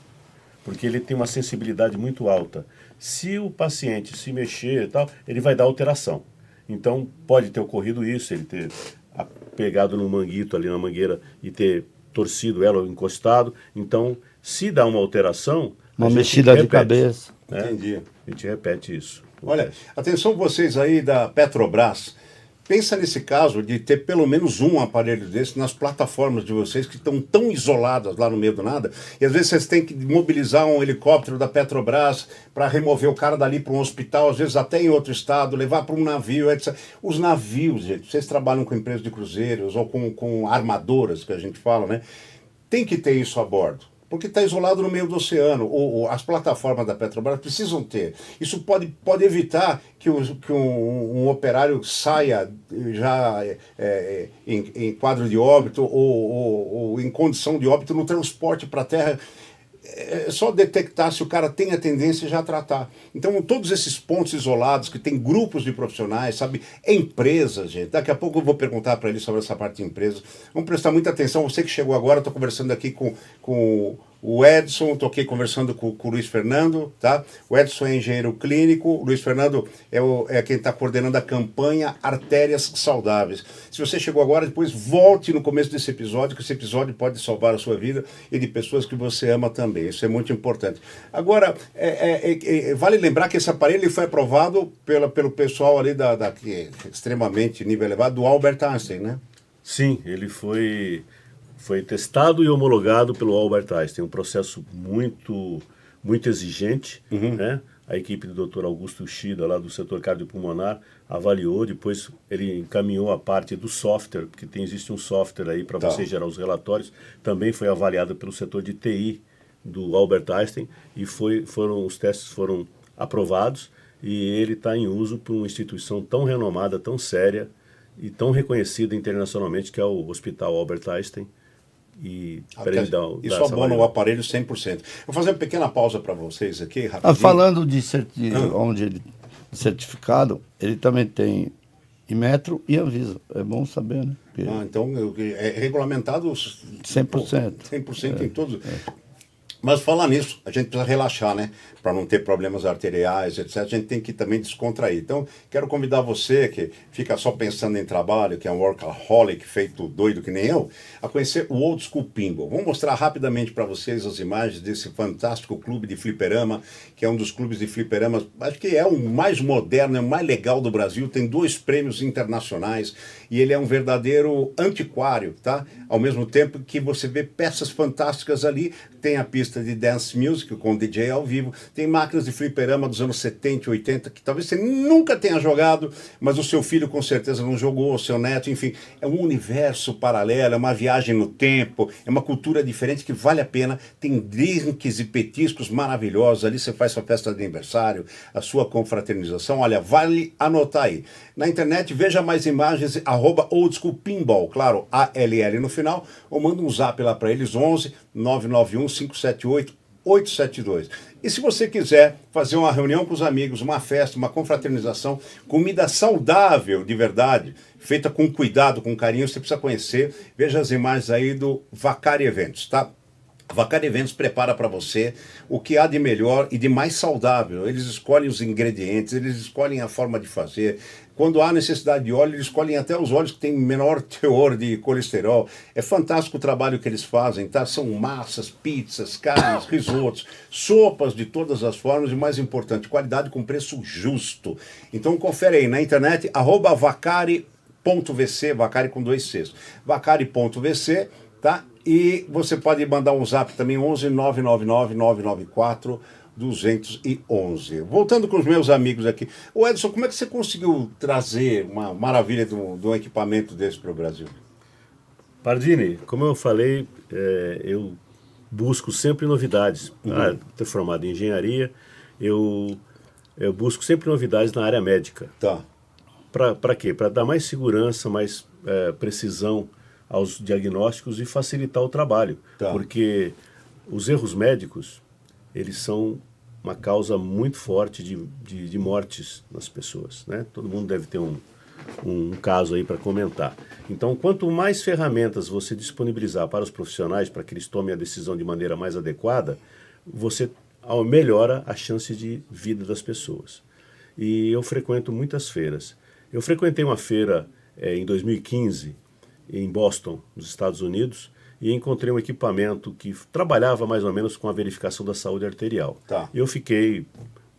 porque ele tem uma sensibilidade muito alta. Se o paciente se mexer e tal, ele vai dar alteração. Então, pode ter ocorrido isso, ele ter pegado no manguito ali na mangueira e ter torcido ela ou encostado. Então, se dá uma alteração... Uma mexida de cabeça. Né? Entendi. A gente repete isso. Olha, atenção vocês aí da Petrobras. Pensa nesse caso de ter pelo menos um aparelho desse nas plataformas de vocês que estão tão isoladas lá no meio do nada. E às vezes vocês têm que mobilizar um helicóptero da Petrobras para remover o cara dali para um hospital, às vezes até em outro estado, levar para um navio, etc. Os navios, gente, vocês trabalham com empresas de cruzeiros ou com armadoras, que a gente fala, né? Tem que ter isso a bordo. Porque está isolado no meio do oceano. As plataformas da Petrobras precisam ter. Isso pode evitar que um operário saia já em quadro de óbito ou em condição de óbito no transporte para a terra. É só detectar se o cara tem a tendência e já tratar. Então, todos esses pontos isolados, que tem grupos de profissionais, sabe? Empresas, gente. Daqui a pouco eu vou perguntar para ele sobre essa parte de empresas. Vamos prestar muita atenção. Você que chegou agora, estou conversando aqui com o Edson, estou aqui conversando com o Luiz Fernando, tá? O Edson é engenheiro clínico, o Luiz Fernando é quem está coordenando a campanha Artérias Saudáveis. Se você chegou agora, depois volte no começo desse episódio, que esse episódio pode salvar a sua vida e de pessoas que você ama também. Isso é muito importante. Agora, vale lembrar que esse aparelho foi aprovado pelo pessoal ali que é extremamente nível elevado, do Albert Einstein, né? Sim, ele foi testado e homologado pelo Albert Einstein, um processo muito, muito exigente, né? A equipe do Dr. Augusto Ushida, lá do setor cardiopulmonar, avaliou, depois ele encaminhou a parte do software, porque existe um software aí para você gerar os relatórios, também foi avaliado pelo setor de TI do Albert Einstein, e os testes foram aprovados, e ele está em uso por uma instituição tão renomada, tão séria, e tão reconhecida internacionalmente, que é o Hospital Albert Einstein. E isso abona o aparelho 100%. Vou fazer uma pequena pausa para vocês aqui, rapidinho. Falando de onde ele certificado, ele também tem Inmetro e Anvisa. É bom saber, né? Então é regulamentado 100%. 100% em todos. Mas falar nisso, a gente precisa relaxar, né? Para não ter problemas arteriais, etc. A gente tem que também descontrair. Então, quero convidar você que fica só pensando em trabalho, que é um workaholic feito doido que nem eu, a conhecer o Old School Pinball. Vou mostrar rapidamente para vocês as imagens desse fantástico clube de fliperama, que é um dos clubes de fliperama, acho que é o mais moderno, é o mais legal do Brasil, tem 2 prêmios internacionais e ele é um verdadeiro antiquário, tá? Ao mesmo tempo que você vê peças fantásticas ali, tem a pista de dance music com DJ ao vivo, tem máquinas de fliperama dos anos 70 e 80 que talvez você nunca tenha jogado, mas o seu filho com certeza não jogou, o seu neto, enfim, é um universo paralelo, é uma viagem no tempo, é uma cultura diferente que vale a pena, tem drinks e petiscos maravilhosos, ali você faz sua festa de aniversário, a sua confraternização, olha, vale anotar aí. Na internet, veja mais imagens, @oldschoolpinball, claro, ALL no final, ou manda um zap lá para eles, 11 991 578 872. E se você quiser fazer uma reunião com os amigos, uma festa, uma confraternização, comida saudável de verdade, feita com cuidado, com carinho, você precisa conhecer, veja as imagens aí do Vacari Eventos, tá? A Vacari Eventos prepara para você o que há de melhor e de mais saudável. Eles escolhem os ingredientes, eles escolhem a forma de fazer. Quando há necessidade de óleo, eles escolhem até os óleos que têm menor teor de colesterol. É fantástico o trabalho que eles fazem, tá? São massas, pizzas, carnes, risotos, sopas de todas as formas e, mais importante, qualidade com preço justo. Então confere aí na internet, @vacari.vc, Vacari com 2 Cs, vacari.vc, tá? E você pode mandar um zap também, 11 999 994 211. Voltando com os meus amigos aqui. Ô Edson, como é que você conseguiu trazer uma maravilha de um equipamento desse para o Brasil? Pardini, como eu falei, eu busco sempre novidades. Ter formado em engenharia, eu busco sempre novidades na área médica. Tá. Para quê? Para dar mais segurança, mais precisão aos diagnósticos e facilitar o trabalho. Tá. Porque os erros médicos, eles são uma causa muito forte de mortes nas pessoas, né? Todo mundo deve ter um caso aí para comentar. Então, quanto mais ferramentas você disponibilizar para os profissionais, para que eles tomem a decisão de maneira mais adequada, você melhora a chance de vida das pessoas. E eu frequento muitas feiras. Eu frequentei uma feira em 2015, em Boston, nos Estados Unidos, e encontrei um equipamento que trabalhava mais ou menos com a verificação da saúde arterial. Tá. Eu fiquei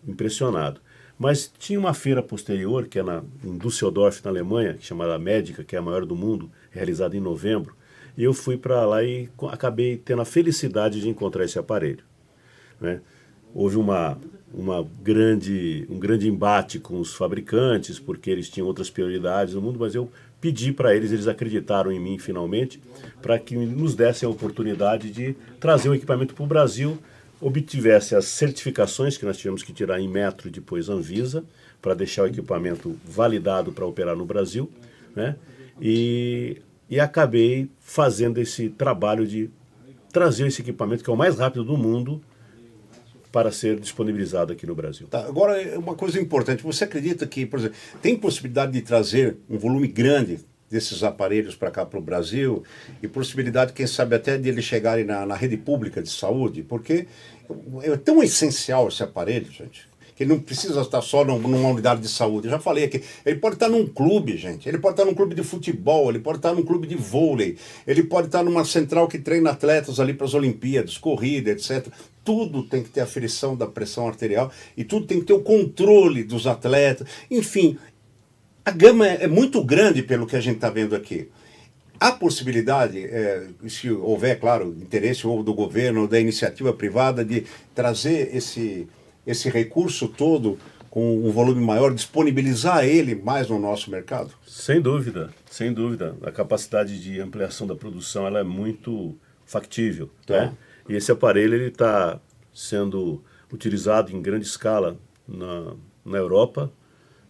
impressionado. Mas tinha uma feira posterior, que é em Düsseldorf, na Alemanha, chamada Médica, que é a maior do mundo, realizada em novembro, e eu fui para lá e acabei tendo a felicidade de encontrar esse aparelho, né? Houve um grande embate com os fabricantes, porque eles tinham outras prioridades no mundo, mas eu pedi para eles acreditaram em mim finalmente, para que nos dessem a oportunidade de trazer o equipamento para o Brasil, obtivesse as certificações que nós tivemos que tirar em metro e depois Anvisa, para deixar o equipamento validado para operar no Brasil, né? E acabei fazendo esse trabalho de trazer esse equipamento, que é o mais rápido do mundo, para ser disponibilizado aqui no Brasil. Tá, agora, uma coisa importante, você acredita que, por exemplo, tem possibilidade de trazer um volume grande desses aparelhos para cá, para o Brasil, e possibilidade, quem sabe, até de eles chegarem na rede pública de saúde? Porque é tão essencial esse aparelho, gente, que ele não precisa estar só numa unidade de saúde. Eu já falei aqui, ele pode estar num clube, gente, ele pode estar num clube de futebol, ele pode estar num clube de vôlei, ele pode estar numa central que treina atletas ali para as Olimpíadas, corrida, etc. Tudo tem que ter aferição da pressão arterial e tudo tem que ter o controle dos atletas. Enfim, a gama é muito grande pelo que a gente está vendo aqui. Há possibilidade, se houver, claro, interesse ou do governo ou da iniciativa privada, de trazer esse recurso todo com um volume maior, disponibilizar ele mais no nosso mercado? Sem dúvida, sem dúvida. A capacidade de ampliação da produção ela é muito factível, Tá. né? E esse aparelho está sendo utilizado em grande escala na Europa,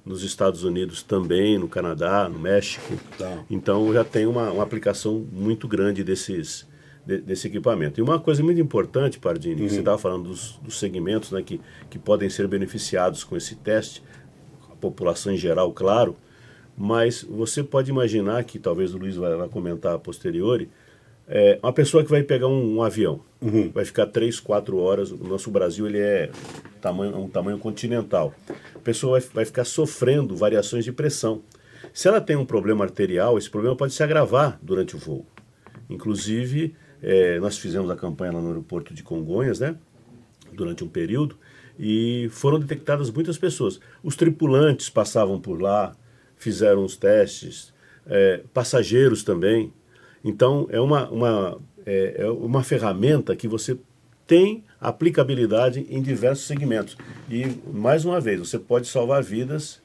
nos Estados Unidos também, no Canadá, no México. Tá. Então já tem uma aplicação muito grande desse equipamento. E uma coisa muito importante, Pardini, você estava falando dos segmentos, né, que podem ser beneficiados com esse teste, a população em geral, claro, mas você pode imaginar que, talvez o Luiz vai comentar a posteriori, Uma pessoa que vai pegar um avião, vai ficar 3, 4 horas, o nosso Brasil ele é um tamanho continental. A pessoa vai ficar sofrendo variações de pressão. Se ela tem um problema arterial, esse problema pode se agravar durante o voo. Inclusive, nós fizemos a campanha lá no aeroporto de Congonhas, né, durante um período, e foram detectadas muitas pessoas. Os tripulantes passavam por lá, fizeram os testes, passageiros também. Então, é uma ferramenta que você tem aplicabilidade em diversos segmentos. E, mais uma vez, você pode salvar vidas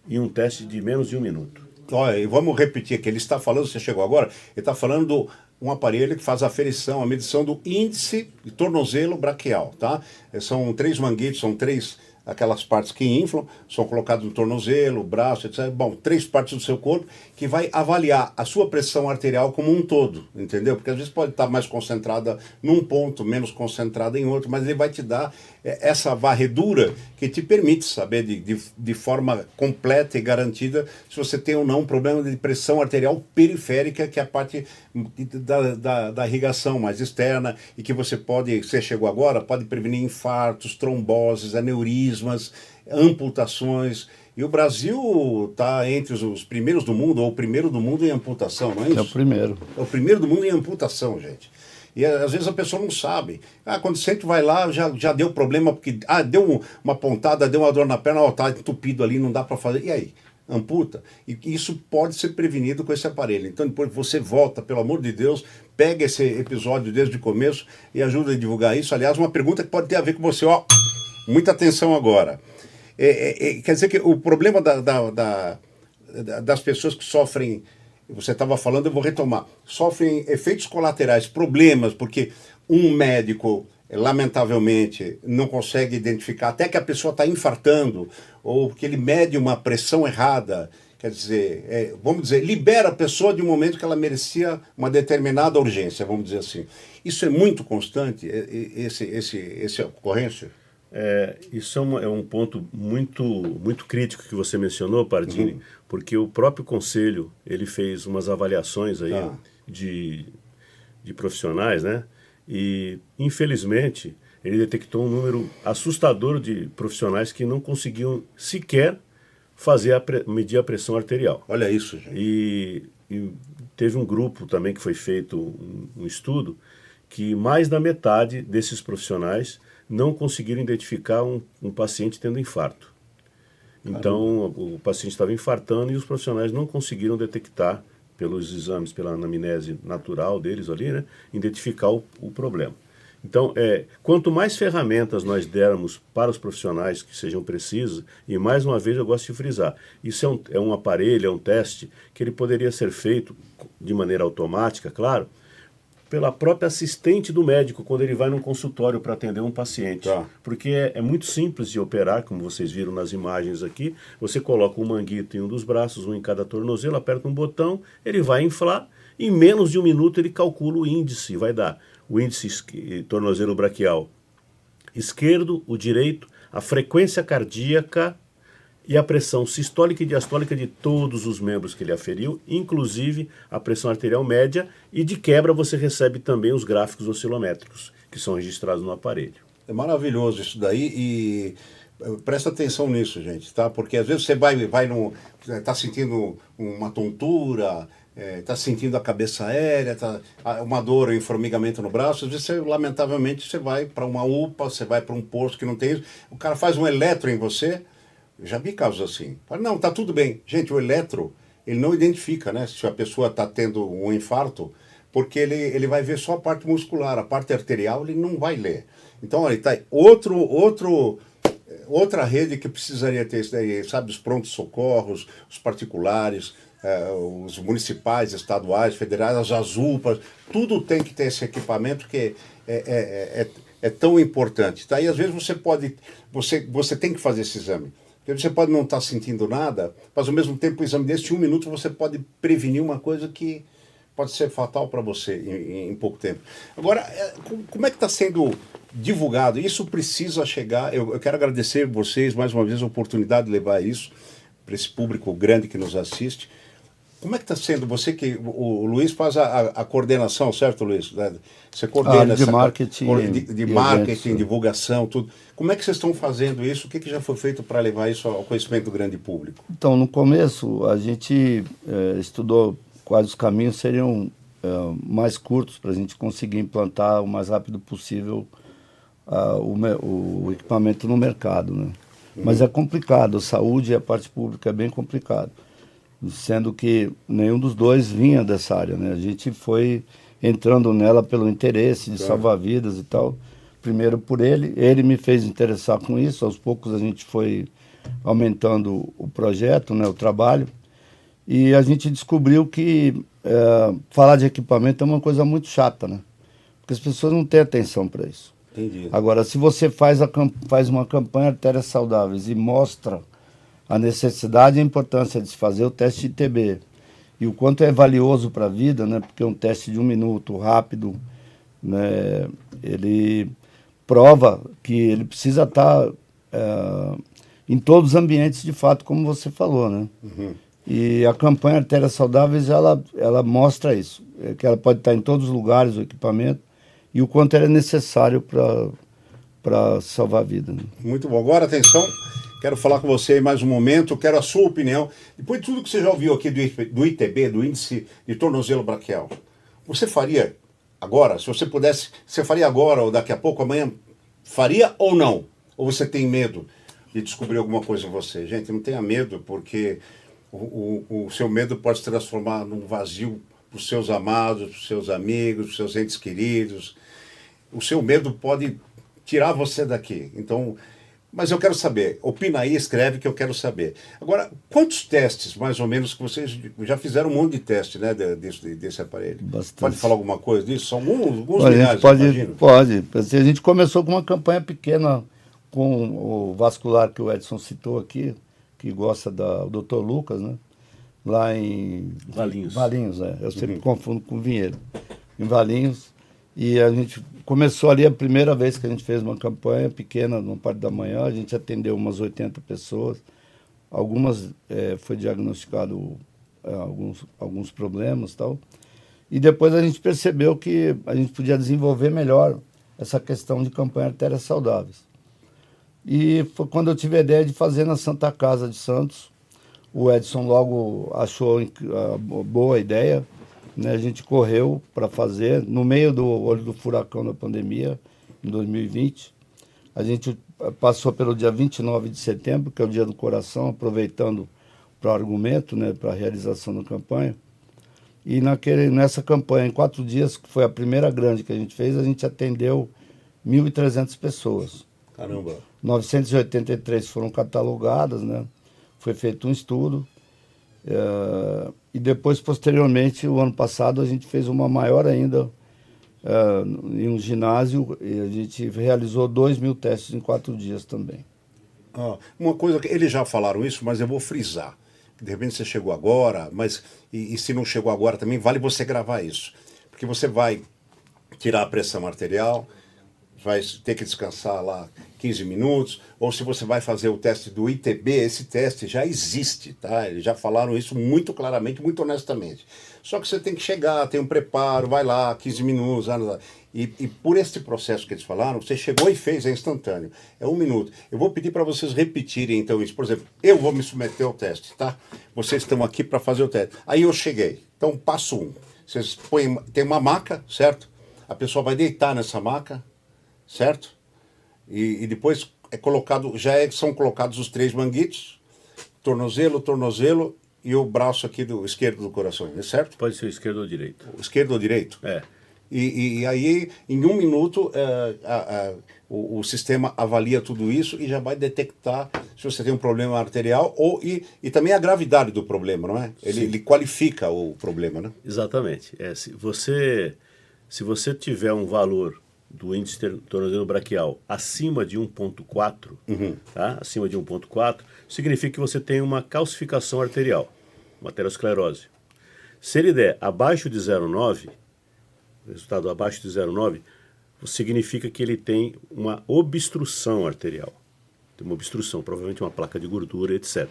em um teste de menos de 1 minuto. Olha, e vamos repetir que ele está falando, você chegou agora, ele está falando um aparelho que faz a aferição, a medição do índice de tornozelo braquial, tá? São 3 manguetes, são 3 aquelas partes que inflam, são colocadas no tornozelo, braço, etc. Bom, 3 partes do seu corpo que vai avaliar a sua pressão arterial como um todo, entendeu? Porque às vezes pode estar mais concentrada num ponto, menos concentrada em outro, mas ele vai te dar essa varredura que te permite saber de forma completa e garantida se você tem ou não um problema de pressão arterial periférica, que é a parte da irrigação mais externa e que você chegou agora, pode prevenir infartos, tromboses, aneurismas, amputações. E o Brasil está entre os primeiros do mundo, ou o primeiro do mundo em amputação, não é isso? É o primeiro. É o primeiro do mundo em amputação, gente. E às vezes a pessoa não sabe. Quando você vai lá, já deu problema, porque deu uma pontada, deu uma dor na perna, está entupido ali, não dá para fazer. E aí? Amputa. E isso pode ser prevenido com esse aparelho. Então depois você volta, pelo amor de Deus, pega esse episódio desde o começo e ajuda a divulgar isso. Aliás, uma pergunta que pode ter a ver com você. Muita atenção agora. Quer dizer que o problema das pessoas que sofrem, você estava falando, eu vou retomar, sofrem efeitos colaterais, problemas, porque um médico, lamentavelmente, não consegue identificar, até que a pessoa está infartando, ou porque ele mede uma pressão errada, quer dizer, vamos dizer, libera a pessoa de um momento que ela merecia uma determinada urgência, vamos dizer assim. Isso é muito constante, esse ocorrência? Isso é um ponto muito crítico que você mencionou, Pardini, porque o próprio Conselho ele fez umas avaliações aí de profissionais, né? E, infelizmente, ele detectou um número assustador de profissionais que não conseguiam sequer medir a pressão arterial. Olha isso, gente. E teve um grupo também que foi feito um estudo que mais da metade desses profissionais não conseguiram identificar um paciente tendo infarto. Então, o paciente estava infartando e os profissionais não conseguiram detectar, pelos exames, pela anamnese natural deles ali, né, identificar o problema. Então, quanto mais ferramentas nós dermos para os profissionais que sejam precisos, e mais uma vez eu gosto de frisar, isso é um aparelho, é um teste que ele poderia ser feito de maneira automática, claro, pela própria assistente do médico, quando ele vai num consultório para atender um paciente. Porque é muito simples de operar, como vocês viram nas imagens aqui. Você coloca um manguito em um dos braços, um em cada tornozelo, aperta um botão, ele vai inflar, em menos de 1 minuto ele calcula o índice, vai dar o índice tornozelo braquial esquerdo, o direito, a frequência cardíaca e a pressão sistólica e diastólica de todos os membros que ele aferiu, inclusive a pressão arterial média, e de quebra você recebe também os gráficos oscilométricos, que são registrados no aparelho. É maravilhoso isso daí e presta atenção nisso, gente, tá? Porque às vezes você vai está sentindo uma tontura, está sentindo a cabeça aérea, uma dor, um formigamento no braço, às vezes lamentavelmente você vai para uma UPA, você vai para um posto que não tem isso, o cara faz um eletro em você. Eu já vi casos assim. Fala, não, tá tudo bem. Gente, o eletro, ele não identifica, né, se a pessoa está tendo um infarto, porque ele vai ver só a parte muscular, a parte arterial ele não vai ler. Então, olha, tá outra rede que precisaria ter isso daí, sabe, os prontos-socorros, os particulares, os municipais, estaduais, federais, as UPAs, tudo tem que ter esse equipamento que é tão importante. Tá? E às vezes você tem que fazer esse exame. Porque você pode não estar sentindo nada, mas ao mesmo tempo o exame desse, em 1 minuto, você pode prevenir uma coisa que pode ser fatal para você em pouco tempo. Agora, como é que está sendo divulgado? Isso precisa chegar. Eu quero agradecer vocês, mais uma vez, a oportunidade de levar isso para esse público grande que nos assiste. Como é que está sendo? Você que o Luiz faz a coordenação, certo, Luiz? Você A área coordena de marketing de e marketing, eventos. divulgação, tudo. Como é que vocês estão fazendo isso? O que já foi feito para levar isso ao conhecimento do grande público? Então, no começo, a gente estudou quais os caminhos seriam mais curtos para a gente conseguir implantar o mais rápido possível o equipamento no mercado, né? Mas é complicado, a saúde e a parte pública é bem complicado, sendo que nenhum dos dois vinha dessa área, né? A gente foi entrando nela pelo interesse de salvar vidas e tal. Primeiro por ele me fez interessar com isso, aos poucos a gente foi aumentando o projeto, né, o trabalho, e a gente descobriu que falar de equipamento é uma coisa muito chata, né? Porque as pessoas não têm atenção para isso. Entendi. Agora, se você faz uma campanha Artérias Saudáveis e mostra a necessidade e a importância de se fazer o teste de ITB e o quanto é valioso para a vida, né? Porque um teste de 1 minuto, rápido, né? Ele prova que ele precisa estar em todos os ambientes, de fato, como você falou, né? Uhum. E a campanha Artérias Saudáveis, ela mostra isso, que ela pode estar em todos os lugares, o equipamento, e o quanto ela é necessário para salvar a vida, né? Muito bom. Agora, atenção, quero falar com você em mais um momento, quero a sua opinião. Depois de tudo que você já ouviu aqui do ITB, do Índice de Tornozelo Braquial, você faria agora? Se você pudesse, você faria agora ou daqui a pouco, amanhã? Faria ou não? Ou você tem medo de descobrir alguma coisa em você? Gente, não tenha medo, porque o seu medo pode se transformar num vazio para os seus amados, para os seus amigos, para os seus entes queridos. O seu medo pode tirar você daqui. Então, mas eu quero saber. Opina aí, escreve que eu quero saber. Agora, quantos testes, mais ou menos, que vocês já fizeram um monte de teste, né, desse aparelho? Bastante. Pode falar alguma coisa disso? São alguns A milhares, gente pode. imagino. Pode. A gente começou com uma campanha pequena com o vascular que o Edson citou aqui, que gosta o Dr. Lucas, né? Lá em Valinhos. Valinhos, né? Eu sempre confundo com Vinhedo. Em Valinhos. E a gente começou ali a primeira vez que a gente fez uma campanha pequena, no parte da manhã. A gente atendeu umas 80 pessoas. Algumas foi diagnosticado alguns problemas e tal. E depois a gente percebeu que a gente podia desenvolver melhor essa questão de campanha Artérias Saudáveis. E foi quando eu tive a ideia de fazer na Santa Casa de Santos. O Edson logo achou a boa ideia, né? A gente correu para fazer, no meio do olho do furacão da pandemia, em 2020. A gente passou pelo dia 29 de setembro, que é o Dia do Coração, aproveitando para o argumento, né, para a realização da campanha. E nessa campanha, em 4 dias, que foi a primeira grande que a gente fez, a gente atendeu 1.300 pessoas. Caramba. 983 foram catalogadas, né? Foi feito um estudo. E depois, posteriormente, o ano passado, a gente fez uma maior ainda em um ginásio, e a gente realizou 2.000 testes em 4 dias também. Uma coisa que eles já falaram isso, mas eu vou frisar. De repente você chegou agora, mas e se não chegou agora também, vale você gravar isso. Porque você vai tirar a pressão arterial, vai ter que descansar lá 15 minutos, ou se você vai fazer o teste do ITB, esse teste já existe, tá? Eles já falaram isso muito claramente, muito honestamente. Só que você tem que chegar, tem um preparo, vai lá, 15 minutos, e por esse processo que eles falaram, você chegou e fez, é instantâneo, é 1 minuto. Eu vou pedir para vocês repetirem então isso. Por exemplo, eu vou me submeter ao teste, tá? Vocês estão aqui para fazer o teste. Aí eu cheguei. Então, passo 1. Vocês tem uma maca, certo? A pessoa vai deitar nessa maca, certo? E depois são colocados os 3 manguitos, tornozelo e o braço aqui do esquerdo do coração, é certo? Pode ser o esquerdo ou direito. O esquerdo ou direito? É. E aí, em 1 minuto, o sistema avalia tudo isso e já vai detectar se você tem um problema arterial e também a gravidade do problema, não é? Ele qualifica o problema, né? Exatamente. Se você tiver um valor do índice tornozelo braquial acima de 1,4, tá? Acima de 1,4, significa que você tem uma calcificação arterial, uma aterosclerose. Se ele der abaixo de 0,9, resultado abaixo de 0,9, significa que ele tem uma obstrução arterial. Tem uma obstrução, provavelmente uma placa de gordura, etc.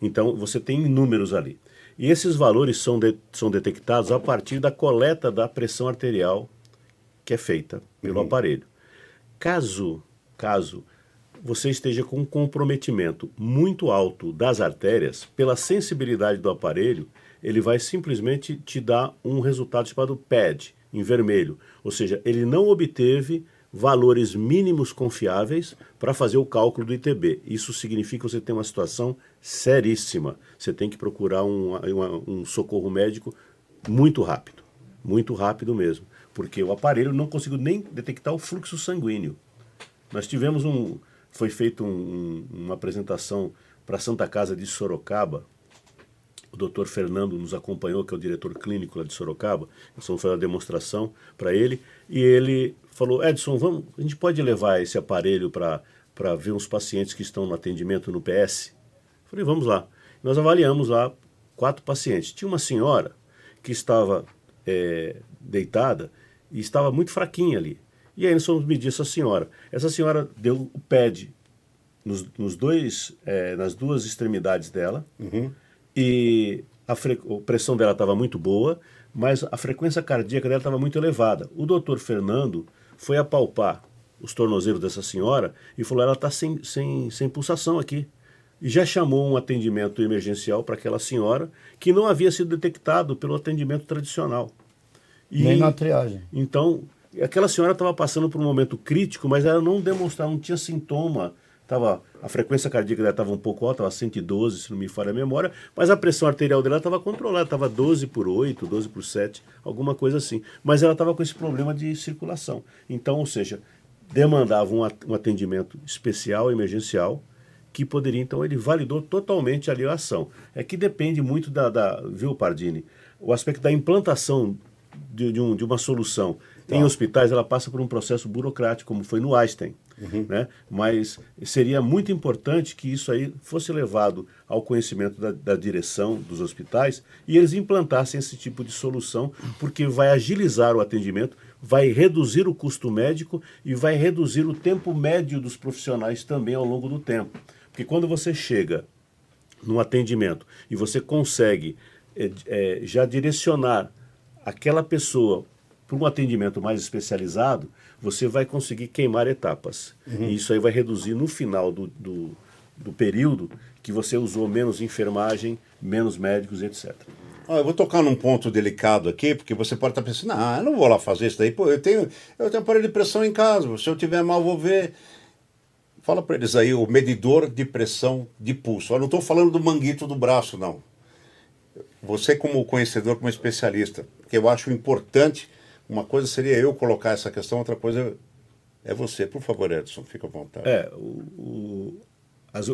Então, você tem números ali. E esses valores são detectados a partir da coleta da pressão arterial que é feita pelo aparelho. Caso você esteja com um comprometimento muito alto das artérias, pela sensibilidade do aparelho, ele vai simplesmente te dar um resultado chamado PAD, em vermelho. Ou seja, ele não obteve valores mínimos confiáveis para fazer o cálculo do ITB. Isso significa que você tem uma situação seríssima. Você tem que procurar um socorro médico muito rápido mesmo, porque o aparelho não conseguiu nem detectar o fluxo sanguíneo. Nós tivemos foi feita uma apresentação para a Santa Casa de Sorocaba. O doutor Fernando nos acompanhou, que é o diretor clínico lá de Sorocaba. Nós vamos fazer uma demonstração para ele. E ele falou, Edson, a gente pode levar esse aparelho para ver uns pacientes que estão no atendimento no PS? Eu falei, vamos lá. Nós avaliamos lá 4 pacientes. Tinha uma senhora que estava deitada e estava muito fraquinha ali. E aí nós fomos medir essa senhora. Essa senhora deu o PAD nas 2 extremidades dela. E a pressão dela estava muito boa, mas a frequência cardíaca dela estava muito elevada. O doutor Fernando foi apalpar os tornozelos dessa senhora e falou, ela está sem pulsação aqui. E já chamou um atendimento emergencial para aquela senhora que não havia sido detectado pelo atendimento tradicional. Nem na triagem. Então, aquela senhora estava passando por um momento crítico, mas ela não demonstrava, não tinha sintoma. A frequência cardíaca dela estava um pouco alta, estava 112, se não me falha a memória, mas a pressão arterial dela estava controlada, estava 12/8, 12/7, alguma coisa assim. Mas ela estava com esse problema de circulação. Então, ou seja, demandava um atendimento especial, emergencial, que poderia, então, ele validou totalmente ali a ação. É que depende muito viu, Pardini? O aspecto da implantação de uma solução em hospitais, ela passa por um processo burocrático, como foi no Einstein. Né? Mas seria muito importante que isso aí fosse levado ao conhecimento da direção dos hospitais e eles implantassem esse tipo de solução, porque vai agilizar o atendimento, vai reduzir o custo médico e vai reduzir o tempo médio dos profissionais também ao longo do tempo. Porque quando você chega no atendimento e você consegue já direcionar aquela pessoa para um atendimento mais especializado, você vai conseguir queimar etapas. E isso aí vai reduzir no final do período que você usou menos enfermagem, menos médicos, etc. Eu vou tocar num ponto delicado aqui, porque você pode estar pensando, eu não vou lá fazer isso daí, pô, eu tenho aparelho de pressão em casa, se eu tiver mal vou ver. Fala para eles aí, o medidor de pressão de pulso. Eu não estou falando do manguito do braço, não. Você como conhecedor, como especialista, porque eu acho importante. Uma coisa seria eu colocar essa questão, outra coisa é você. Por favor, Edson, fica à vontade.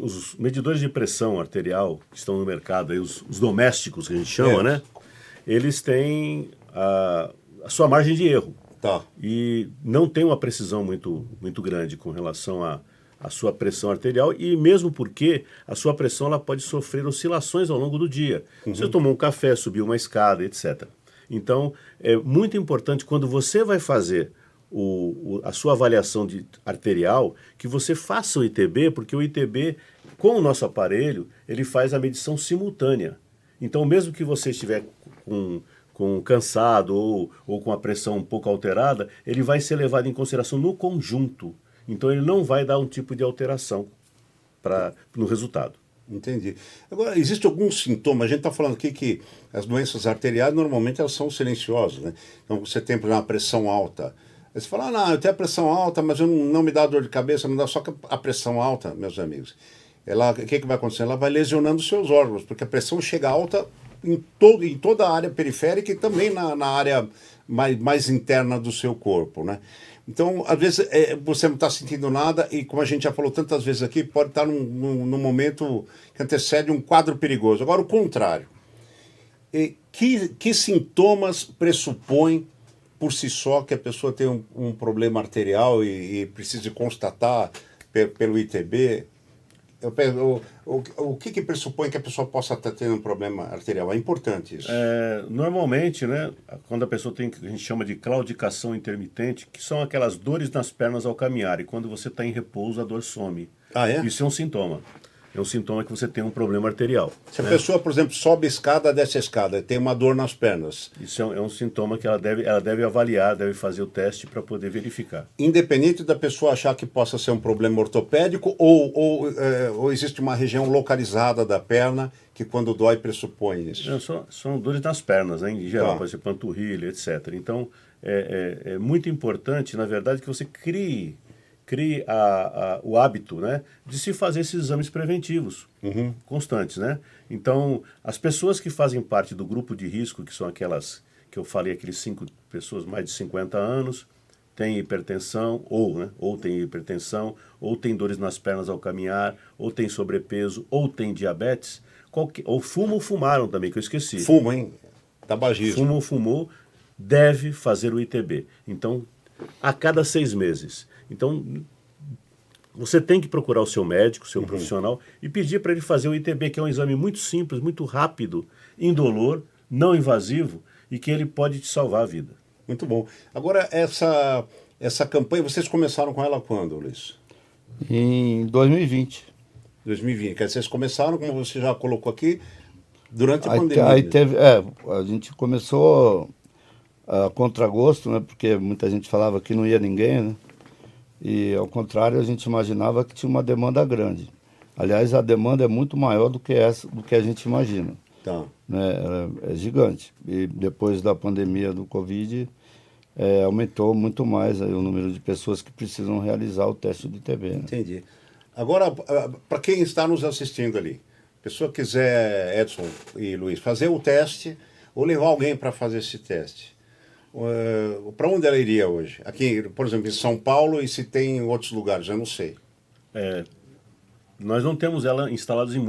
Os medidores de pressão arterial que estão no mercado, aí, os domésticos que a gente chama, né? Eles têm a sua margem de erro. Tá. E não tem uma precisão muito grande com relação à sua pressão arterial, e mesmo porque a sua pressão ela pode sofrer oscilações ao longo do dia. Você tomou um café, subiu uma escada, etc. Então, é muito importante, quando você vai fazer a sua avaliação arterial, que você faça o ITB, porque o ITB, com o nosso aparelho, ele faz a medição simultânea. Então, mesmo que você estiver com cansado ou com a pressão um pouco alterada, ele vai ser levado em consideração no conjunto. Então, ele não vai dar um tipo de alteração no resultado. Entendi. Agora, existe algum sintoma? A gente está falando aqui que as doenças arteriais, normalmente, elas são silenciosas, né? Então, você tem, por exemplo, uma pressão alta. Aí você fala, não, eu tenho a pressão alta, mas não me dá dor de cabeça, não dá só que a pressão alta, meus amigos. O que vai acontecer? Ela vai lesionando os seus órgãos, porque a pressão chega alta em toda a área periférica e também na área mais interna do seu corpo, né? Então, às vezes, você não está sentindo nada e, como a gente já falou tantas vezes aqui, pode estar num momento que antecede um quadro perigoso. Agora, o contrário. Que sintomas pressupõem, por si só, que a pessoa tem um problema arterial e precisa constatar pelo ITB? O que pressupõe que a pessoa possa estar tendo um problema arterial? É importante isso. Normalmente, né, quando a pessoa tem o que a gente chama de claudicação intermitente, que são aquelas dores nas pernas ao caminhar, e quando você está em repouso, a dor some. Ah, é? Isso é um sintoma. é um sintoma que você tem um problema arterial. Se a pessoa, por exemplo, sobe escada, desce a escada, e tem uma dor nas pernas. Isso é um sintoma que ela deve avaliar, deve fazer o teste para poder verificar. Independente da pessoa achar que possa ser um problema ortopédico ou existe uma região localizada da perna que quando dói pressupõe isso. São dores nas pernas, né? Em geral, Tá. pode ser panturrilha, etc. Então, é muito importante, na verdade, que você crie o hábito, né, de se fazer esses exames preventivos constantes, né? Então, as pessoas que fazem parte do grupo de risco, que são aquelas que eu falei, aqueles 5 pessoas mais de 50 anos, têm hipertensão, ou tem hipertensão, ou tem dores nas pernas ao caminhar, ou tem sobrepeso, ou tem diabetes, ou fumam ou fumaram também, que eu esqueci. Fumo, hein? Tabagismo. Fuma ou fumou, deve fazer o ITB. Então, a cada 6 meses. Então, você tem que procurar o seu médico, o seu profissional, e pedir para ele fazer o ITB, que é um exame muito simples, muito rápido, indolor, não invasivo, e que ele pode te salvar a vida. Muito bom. Agora, essa campanha, vocês começaram com ela quando, Luiz? Em 2020. 2020. Quer dizer, vocês começaram, como você já colocou aqui, durante a Aí, pandemia. aí teve, a gente começou a contragosto, né? Porque muita gente falava que não ia ninguém, né? E, ao contrário, a gente imaginava que tinha uma demanda grande. Aliás, a demanda é muito maior do que a gente imagina. Tá. Né? É gigante. E depois da pandemia do Covid, aumentou muito mais aí o número de pessoas que precisam realizar o teste de TB. Né? Entendi. Agora, para quem está nos assistindo ali, pessoa quiser, Edson e Luiz, fazer o teste ou levar alguém para fazer esse teste, para onde ela iria hoje? Aqui, por exemplo, em São Paulo, e se tem em outros lugares, eu não sei. Nós não temos ela instalada em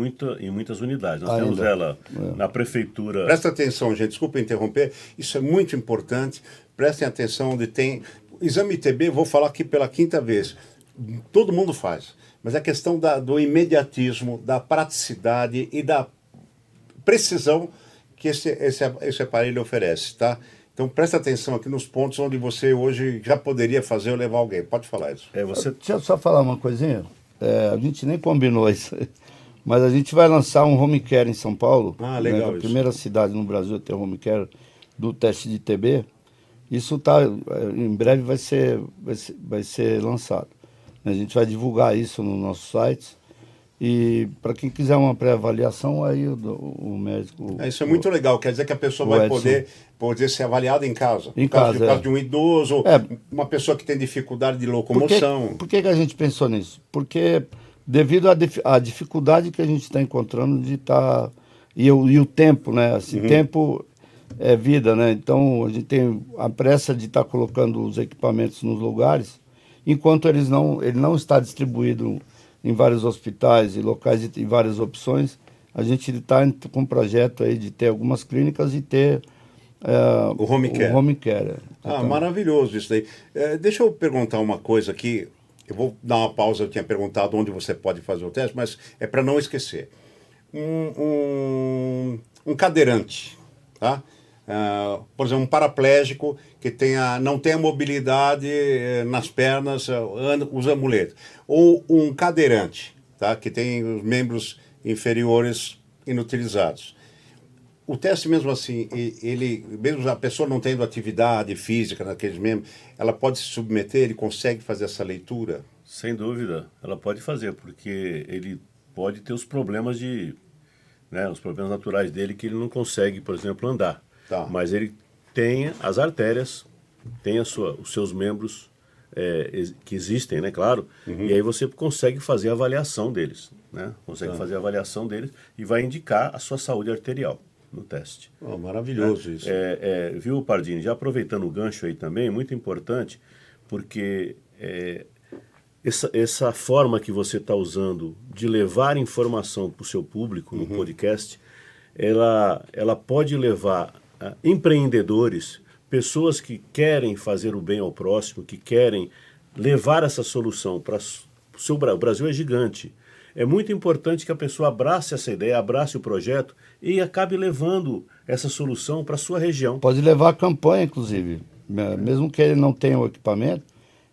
muitas unidades. Nós temos Ainda. ela na prefeitura. Presta atenção, gente, desculpa interromper, isso é muito importante. Prestem atenção onde tem. Exame TB, vou falar aqui pela 5ª vez. Todo mundo faz, mas a questão do imediatismo, da praticidade e da precisão que esse aparelho oferece, tá? Então presta atenção aqui nos pontos onde você hoje já poderia fazer ou levar alguém. Pode falar isso. Deixa eu só falar uma coisinha. A gente nem combinou isso, mas a gente vai lançar um home care em São Paulo. Ah, legal A isso. primeira cidade no Brasil a ter home care do teste de TB. Isso em breve vai ser lançado. A gente vai divulgar isso no nosso site. E para quem quiser uma pré-avaliação, aí o médico... Isso é muito legal, quer dizer que a pessoa vai poder ser avaliada em casa. Em no caso casa, de um idoso, uma pessoa que tem dificuldade de locomoção. Por que a gente pensou nisso? Porque devido à dificuldade que a gente está encontrando de estar... E o tempo, né? Tempo é vida, né? Então a gente tem a pressa de estar colocando os equipamentos nos lugares, enquanto ele não está distribuído em vários hospitais e locais e várias opções. A gente está com um projeto aí de ter algumas clínicas e ter o home care. O home care. Maravilhoso isso daí. Deixa eu perguntar uma coisa aqui. Eu vou dar uma pausa, eu tinha perguntado onde você pode fazer o teste, mas é para não esquecer. Um cadeirante, tá? Por exemplo, um paraplégico que não tenha mobilidade nas pernas, usa muleta. Ou um cadeirante, tá? Que tem os membros inferiores inutilizados. O teste, mesmo assim, mesmo a pessoa não tendo atividade física naqueles membros, ela pode se submeter, ele consegue fazer essa leitura? Sem dúvida, ela pode fazer, porque ele pode ter os problemas os problemas naturais dele, que ele não consegue, por exemplo, andar. Tá. Mas ele tem as artérias, tem os seus membros que existem, né, claro, e aí você consegue fazer a avaliação deles, né? Consegue fazer a avaliação deles e vai indicar a sua saúde arterial no teste. Maravilhoso isso. Viu, Pardini? Já aproveitando o gancho aí também, muito importante, porque essa forma que você está usando de levar informação para o seu público no podcast, ela pode levar empreendedores, pessoas que querem fazer o bem ao próximo, que querem levar essa solução para o Brasil é gigante. É muito importante que a pessoa abrace essa ideia, abrace o projeto e acabe levando essa solução para a sua região. Pode levar a campanha, inclusive. Mesmo que ele não tenha o equipamento,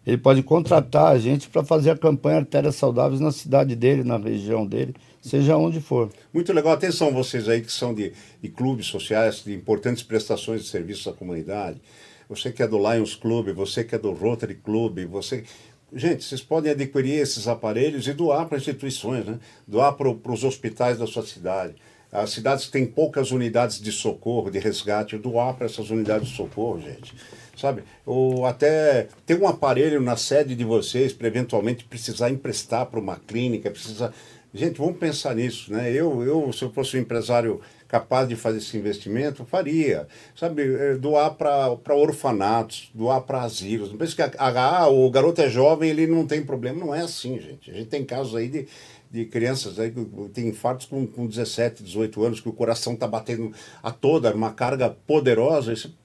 ele pode contratar a gente para fazer a campanha Artérias Saudáveis na cidade dele, na região dele, seja onde for. Muito legal. Atenção vocês aí que são de clubes sociais, de importantes prestações de serviço à comunidade. Você que é do Lions Club, você que é do Rotary Club, você... Gente, vocês podem adquirir esses aparelhos e doar para instituições, né? Doar para os hospitais da sua cidade. As cidades que têm poucas unidades de socorro, de resgate, doar para essas unidades de socorro, gente. Sabe? Ou até ter um aparelho na sede de vocês para eventualmente precisar emprestar para uma clínica, precisa... Gente, vamos pensar nisso, né? Se eu fosse um empresário capaz de fazer esse investimento, faria. Sabe, doar para orfanatos, doar para asilos. Não pense que o garoto é jovem, ele não tem problema. Não é assim, gente. A gente tem casos aí de crianças aí que tem infartos com 17, 18 anos, que o coração está batendo a toda, uma carga poderosa. Isso,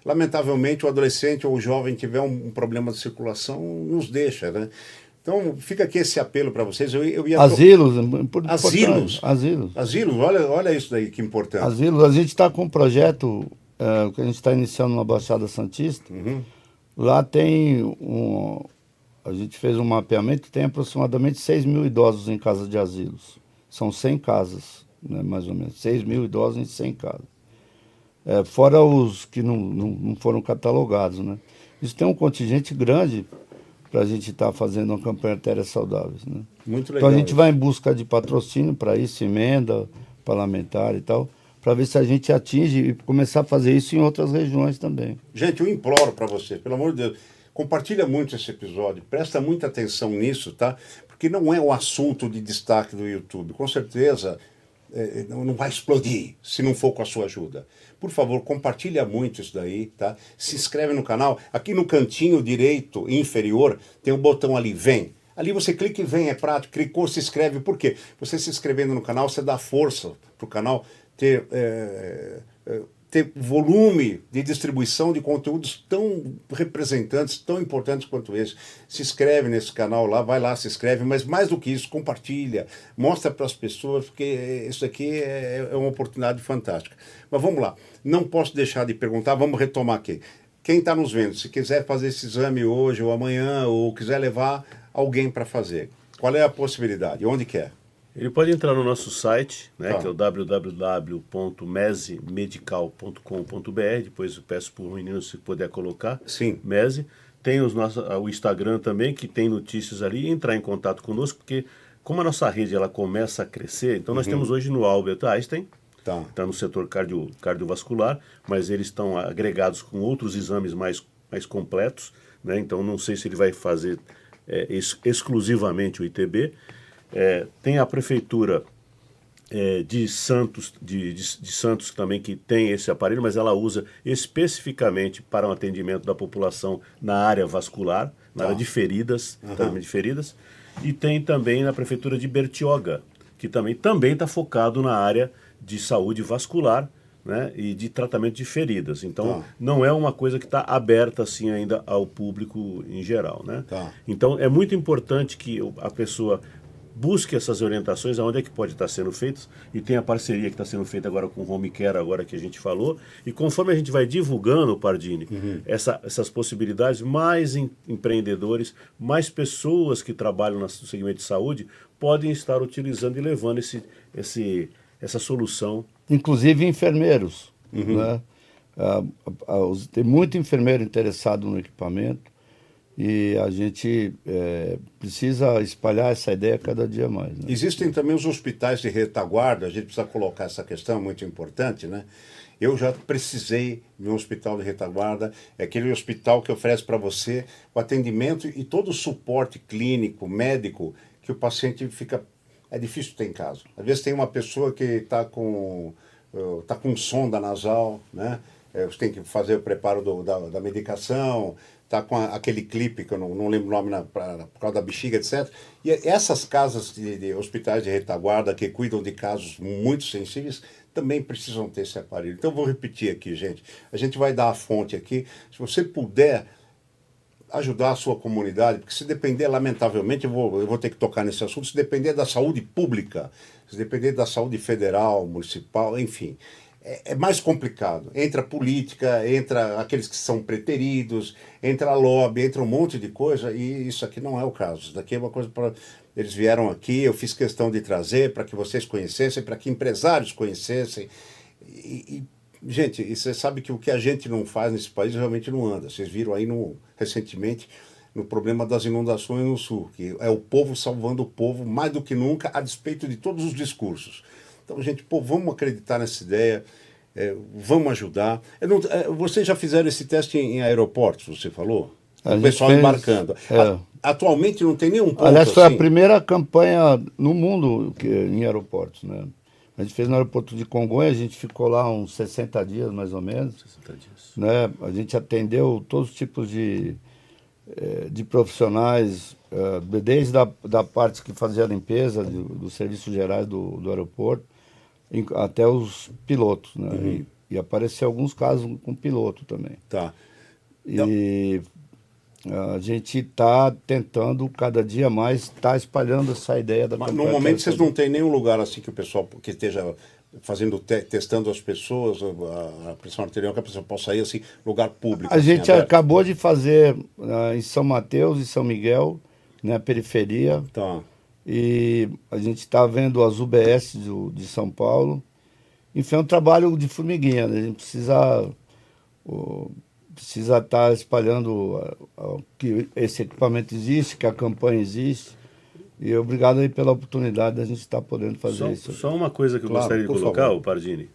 lamentavelmente, o adolescente ou o jovem tiver um problema de circulação, nos deixa, né? Então, fica aqui esse apelo para vocês. Asilos. Asilos, olha isso daí, que importante. Asilos, a gente está com um projeto que a gente está iniciando na Baixada Santista. Uhum. Lá tem a gente fez um mapeamento, tem aproximadamente 6 mil idosos em casas de asilos. São 100 casas, né, mais ou menos. 6 mil idosos em 100 casas. Fora os que não foram catalogados, né? Isso tem um contingente grande para a gente estar fazendo uma campanha Artérias Saudáveis, né? Muito legal. Então a gente vai em busca de patrocínio para isso, emenda parlamentar e tal, para ver se a gente atinge e começar a fazer isso em outras regiões também. Gente, eu imploro para vocês, pelo amor de Deus, compartilha muito esse episódio, presta muita atenção nisso, tá? Porque não é o assunto de destaque do YouTube. Com certeza não vai explodir se não for com a sua ajuda. Por favor, compartilha muito isso daí, tá? Se inscreve no canal. Aqui no cantinho direito inferior tem um botão ali, vem. Ali você clica e vem, é prático. Clicou, se inscreve. Por quê? Você se inscrevendo no canal, você dá força para o canal ter volume de distribuição de conteúdos tão representantes, tão importantes quanto esse. Se inscreve nesse canal lá, vai lá, se inscreve, mas mais do que isso, compartilha, mostra para as pessoas, porque isso aqui é uma oportunidade fantástica. Mas vamos lá, não posso deixar de perguntar, vamos retomar aqui. Quem está nos vendo, se quiser fazer esse exame hoje ou amanhã, ou quiser levar alguém para fazer, qual é a possibilidade? Onde quer? Ele pode entrar no nosso site, né, que é o www.mesemedical.com.br. Depois eu peço para o menino se puder colocar. Sim. Mese. Tem o Instagram também, que tem notícias ali. Entrar em contato conosco, porque como a nossa rede ela começa a crescer, então nós temos hoje no Albert Einstein, está no setor cardiovascular, mas eles estão agregados com outros exames mais completos, né? Então não sei se ele vai fazer exclusivamente o ITB. Tem a prefeitura de Santos, de Santos também, que tem esse aparelho, mas ela usa especificamente para o atendimento da população na área vascular, na área de feridas, tratamento de feridas. E tem também na prefeitura de Bertioga, que também está focado na área de saúde vascular, né, e de tratamento de feridas. Então, não é uma coisa que está aberta assim ainda ao público em geral, né? Então, é muito importante que a pessoa busque essas orientações, aonde é que pode estar sendo feitas, e tem a parceria que está sendo feita agora com o Home Care, agora que a gente falou, e conforme a gente vai divulgando, Pardini, essas possibilidades, mais empreendedores, mais pessoas que trabalham no segmento de saúde podem estar utilizando e levando essa solução. Inclusive enfermeiros, né? Tem muito enfermeiro interessado no equipamento, e a gente precisa espalhar essa ideia cada dia mais, né? Existem também os hospitais de retaguarda, a gente precisa colocar essa questão, muito importante, né? Eu já precisei de um hospital de retaguarda, é aquele hospital que oferece para você o atendimento e todo o suporte clínico, médico, que o paciente fica... É difícil ter em casa. Às vezes tem uma pessoa que está com sonda nasal, né? Você tem que fazer o preparo da medicação, está com aquele clipe, que eu não lembro o nome por causa da bexiga, etc. E essas casas de hospitais de retaguarda que cuidam de casos muito sensíveis também precisam ter esse aparelho. Então, vou repetir aqui, gente. A gente vai dar a fonte aqui. Se você puder ajudar a sua comunidade, porque se depender, lamentavelmente, eu vou ter que tocar nesse assunto, se depender da saúde pública, se depender da saúde federal, municipal, enfim, é mais complicado. Entra política, entra aqueles que são preteridos, entra lobby, entra um monte de coisa, e isso aqui não é o caso. Isso daqui é uma coisa para... Eles vieram aqui, eu fiz questão de trazer para que vocês conhecessem, para que empresários conhecessem. Gente, e você sabe que o que a gente não faz nesse país realmente não anda. Vocês viram aí recentemente no problema das inundações no sul, que é o povo salvando o povo mais do que nunca, a despeito de todos os discursos. Então, gente, pô, vamos acreditar nessa ideia, vamos ajudar. Vocês já fizeram esse teste em aeroportos, você falou? O pessoal embarcando. Atualmente não tem nenhum ponto. Aliás, foi assim. A primeira campanha no mundo em aeroportos, né? A gente fez no aeroporto de Congonha, a gente ficou lá uns 60 dias, mais ou menos. 60 dias. Né? A gente atendeu todos os tipos de profissionais, desde da parte que fazia a limpeza dos serviços gerais do aeroporto, até os pilotos, né? Uhum. E apareceu alguns casos com piloto também. Tá. E a gente está tentando cada dia mais espalhando essa ideia da campanha. Mas no momento vocês não têm nenhum lugar assim que o pessoal que esteja fazendo testando as pessoas, a pressão arterial, que a pessoa possa ir assim, lugar público. A assim, gente aberto. acabou de fazer em São Mateus e São Miguel, na periferia. Tá. E a gente está vendo as UBS de São Paulo. Enfim, é um trabalho de formiguinha, né? A gente precisa estar espalhando que esse equipamento existe, que a campanha existe. E obrigado aí pela oportunidade da gente estar podendo fazer isso. Só uma coisa que eu gostaria de colocar, Pardini,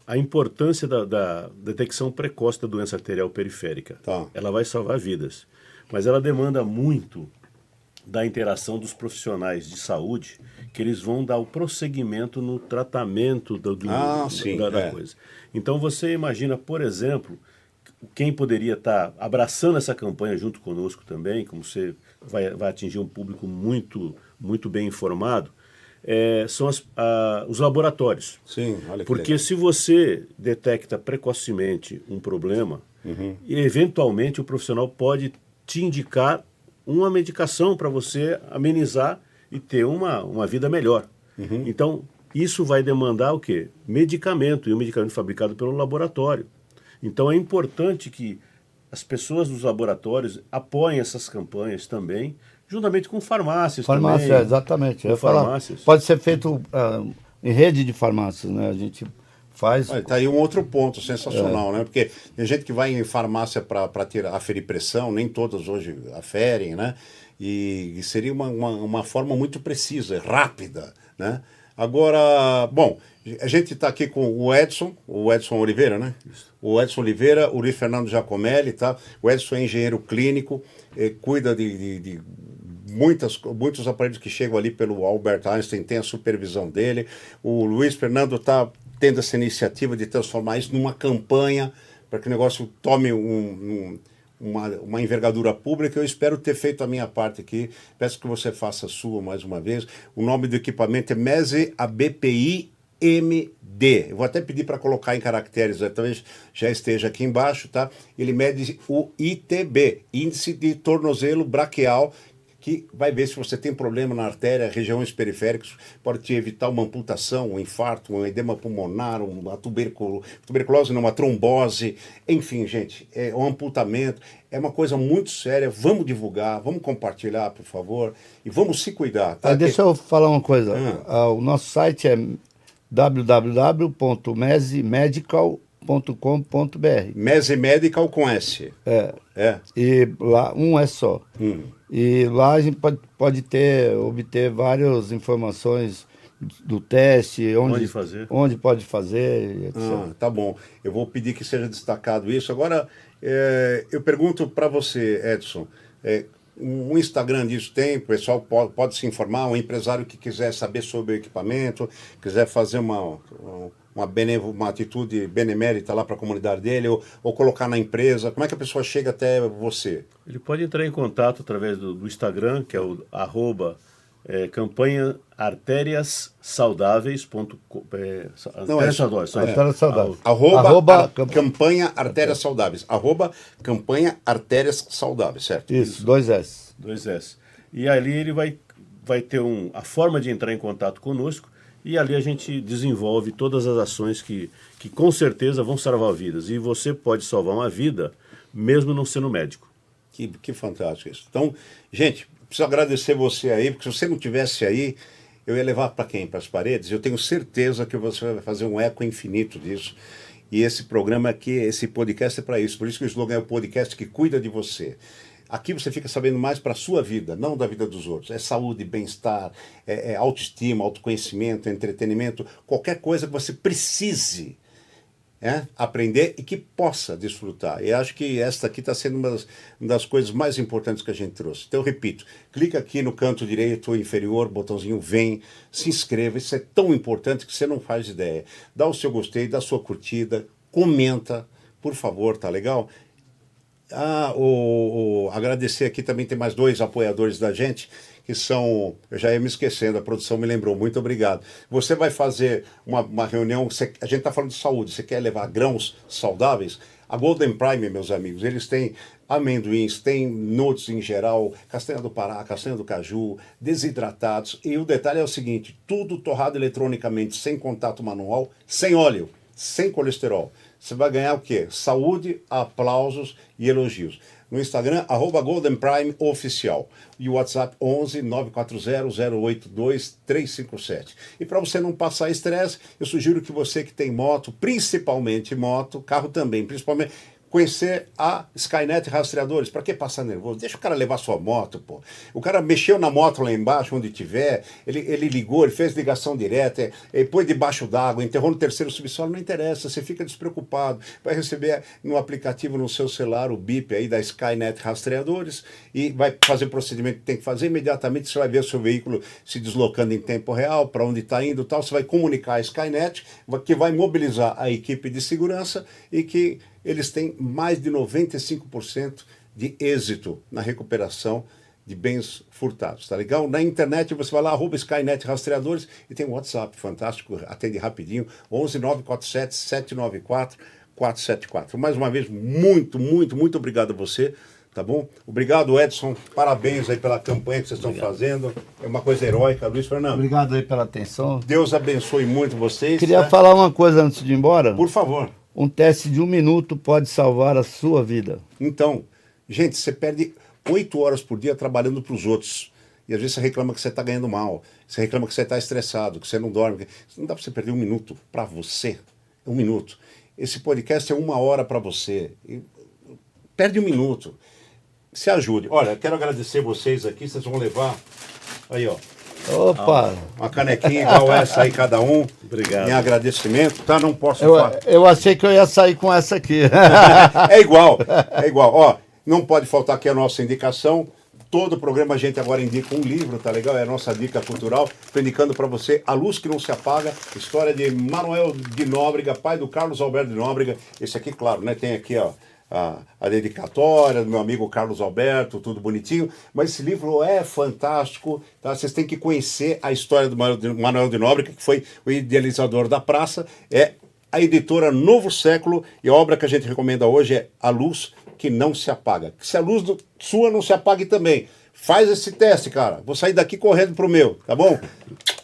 a importância da detecção precoce da doença arterial periférica. Tá. Ela vai salvar vidas, mas ela demanda muito da interação dos profissionais de saúde, que eles vão dar o prosseguimento no tratamento da coisa. Então você imagina, por exemplo, quem poderia estar abraçando essa campanha junto conosco também, como você vai atingir um público muito, muito bem informado, são os laboratórios. Sim, olha que Porque legal. se você detecta precocemente um problema, e eventualmente o profissional pode te indicar uma medicação para você amenizar e ter uma vida melhor. Então, isso vai demandar o quê? Medicamento, e um medicamento fabricado pelo laboratório. Então, é importante que as pessoas dos laboratórios apoiem essas campanhas também, juntamente com farmácias também. Exatamente. Farmácias. Pode ser feito em rede de farmácias, né? A gente faz... Está aí um outro ponto sensacional, né? Porque tem gente que vai em farmácia para aferir pressão, nem todas hoje aferem, né? E seria uma forma muito precisa, rápida, né? Agora, bom, a gente está aqui com o Edson Oliveira, né? Isso. O Edson Oliveira, o Luiz Fernando Giacomelli, tá? O Edson é engenheiro clínico, cuida de muitos aparelhos que chegam ali pelo Albert Einstein, tem a supervisão dele. O Luiz Fernando está tendo essa iniciativa de transformar isso numa campanha para que o negócio tome uma envergadura pública. Eu espero ter feito a minha parte aqui. Peço que você faça a sua mais uma vez. O nome do equipamento é MESE ABPI MD. Eu vou até pedir para colocar em caracteres, talvez já esteja aqui embaixo, tá? Ele mede o ITB, Índice de Tornozelo Braquial, que vai ver se você tem problema na artéria, regiões periféricas, pode te evitar uma amputação, um infarto, um edema pulmonar, uma tuberculose, não, uma trombose, enfim, gente, um amputamento, é uma coisa muito séria. Vamos divulgar, vamos compartilhar, por favor, e vamos se cuidar. Tá? Deixa eu falar uma coisa, o nosso site é www.mesemedical.com.br. Mesemedical com S. E lá, um é só. E lá a gente pode obter várias informações do teste, onde pode fazer, etc. Tá bom. Eu vou pedir que seja destacado isso. Agora, eu pergunto para você, Edson, um Instagram disso tem, o pessoal pode se informar, um empresário que quiser saber sobre o equipamento, quiser fazer uma atitude benemérita lá para a comunidade dele, ou colocar na empresa, como é que a pessoa chega até você? Ele pode entrar em contato através do Instagram, que é o campanha arteriassaudáveis.com. Campanha Artérias Saudáveis. Campanha Artérias Saudáveis, certo? Isso, 2 S. E ali ele vai ter a forma de entrar em contato conosco, E ali a gente desenvolve todas as ações que com certeza vão salvar vidas. E você pode salvar uma vida mesmo não sendo médico. Que fantástico isso. Então, gente, preciso agradecer você aí, porque se você não tivesse aí, eu ia levar para quem? Para as paredes? Eu tenho certeza que você vai fazer um eco infinito disso. E esse programa aqui, esse podcast é para isso. Por isso que o slogan é o podcast que cuida de você. Aqui você fica sabendo mais para a sua vida, não da vida dos outros. É saúde, bem-estar, é autoestima, autoconhecimento, entretenimento, qualquer coisa que você precise aprender e que possa desfrutar. E acho que esta aqui está sendo uma das coisas mais importantes que a gente trouxe. Então, eu repito, clica aqui no canto direito inferior, botãozinho vem, se inscreva. Isso é tão importante que você não faz ideia. Dá o seu gostei, dá a sua curtida, comenta, por favor, tá legal? Agradecer aqui também, tem mais 2 apoiadores da gente, que são, eu já ia me esquecendo, a produção me lembrou, muito obrigado. Você vai fazer uma reunião, a gente está falando de saúde, você quer levar grãos saudáveis? A Golden Prime, meus amigos, eles têm amendoins, têm nuts em geral, castanha do Pará, castanha do caju, desidratados, e o detalhe é o seguinte, tudo torrado eletronicamente, sem contato manual, sem óleo, sem colesterol. Você vai ganhar o quê? Saúde, aplausos e elogios. No Instagram, @GoldenPrimeOficial. E o WhatsApp 11 940 082 357. E para você não passar estresse, eu sugiro que você que tem moto, principalmente moto, carro também, principalmente, conhecer a Skynet Rastreadores. Para que passar nervoso? Deixa o cara levar sua moto, pô. O cara mexeu na moto lá embaixo, onde tiver, ele ligou, ele fez ligação direta, ele pôs debaixo d'água, enterrou no 3º subsolo, não interessa, você fica despreocupado. Vai receber no aplicativo no seu celular o bip aí da Skynet Rastreadores e vai fazer o procedimento que tem que fazer. Imediatamente você vai ver o seu veículo se deslocando em tempo real, para onde está indo e tal. Você vai comunicar a Skynet, que vai mobilizar a equipe de segurança e que eles têm mais de 95% de êxito na recuperação de bens furtados, tá legal? Na internet você vai lá, @Skynet Rastreadores, e tem um WhatsApp fantástico, atende rapidinho, 11 947 794 474. Mais uma vez, muito, muito, muito obrigado a você, tá bom? Obrigado, Edson, parabéns aí pela campanha que vocês estão fazendo, é uma coisa heróica. Luiz Fernando. Obrigado aí pela atenção. Deus abençoe muito vocês. Queria falar uma coisa antes de ir embora. Por favor. Um teste de 1 minuto pode salvar a sua vida. Então, gente, você perde 8 horas por dia trabalhando para os outros. E às vezes você reclama que você está ganhando mal. Você reclama que você está estressado, que você não dorme. Não dá para você perder 1 minuto para você. 1 minuto. Esse podcast é 1 hora para você. Perde 1 minuto. Se ajude. Olha, eu quero agradecer vocês aqui. Vocês vão levar... Aí, ó. Opa! Uma canequinha igual essa aí, cada um. Obrigado. Em agradecimento, tá? Não posso falar. Eu achei que eu ia sair com essa aqui. É igual. Ó, não pode faltar aqui a nossa indicação. Todo programa a gente agora indica um livro, tá legal? É a nossa dica cultural. Estou indicando para você A Luz que Não Se Apaga, história de Manuel de Nóbrega, pai do Carlos Alberto de Nóbrega. Esse aqui, claro, né? Tem aqui, ó, a dedicatória do meu amigo Carlos Alberto, tudo bonitinho, mas esse livro é fantástico, tá? Vocês têm que conhecer a história do Manuel de Nóbrega, que foi o idealizador da praça, é a editora Novo Século, e a obra que a gente recomenda hoje é A Luz que Não Se Apaga. Se a luz sua não se apague também, faz esse teste, cara. Vou sair daqui correndo pro meu, tá bom?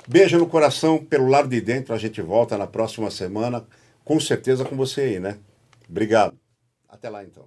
Beijo no coração, pelo lado de dentro, a gente volta na próxima semana, com certeza com você aí, né? Obrigado. Até lá, então.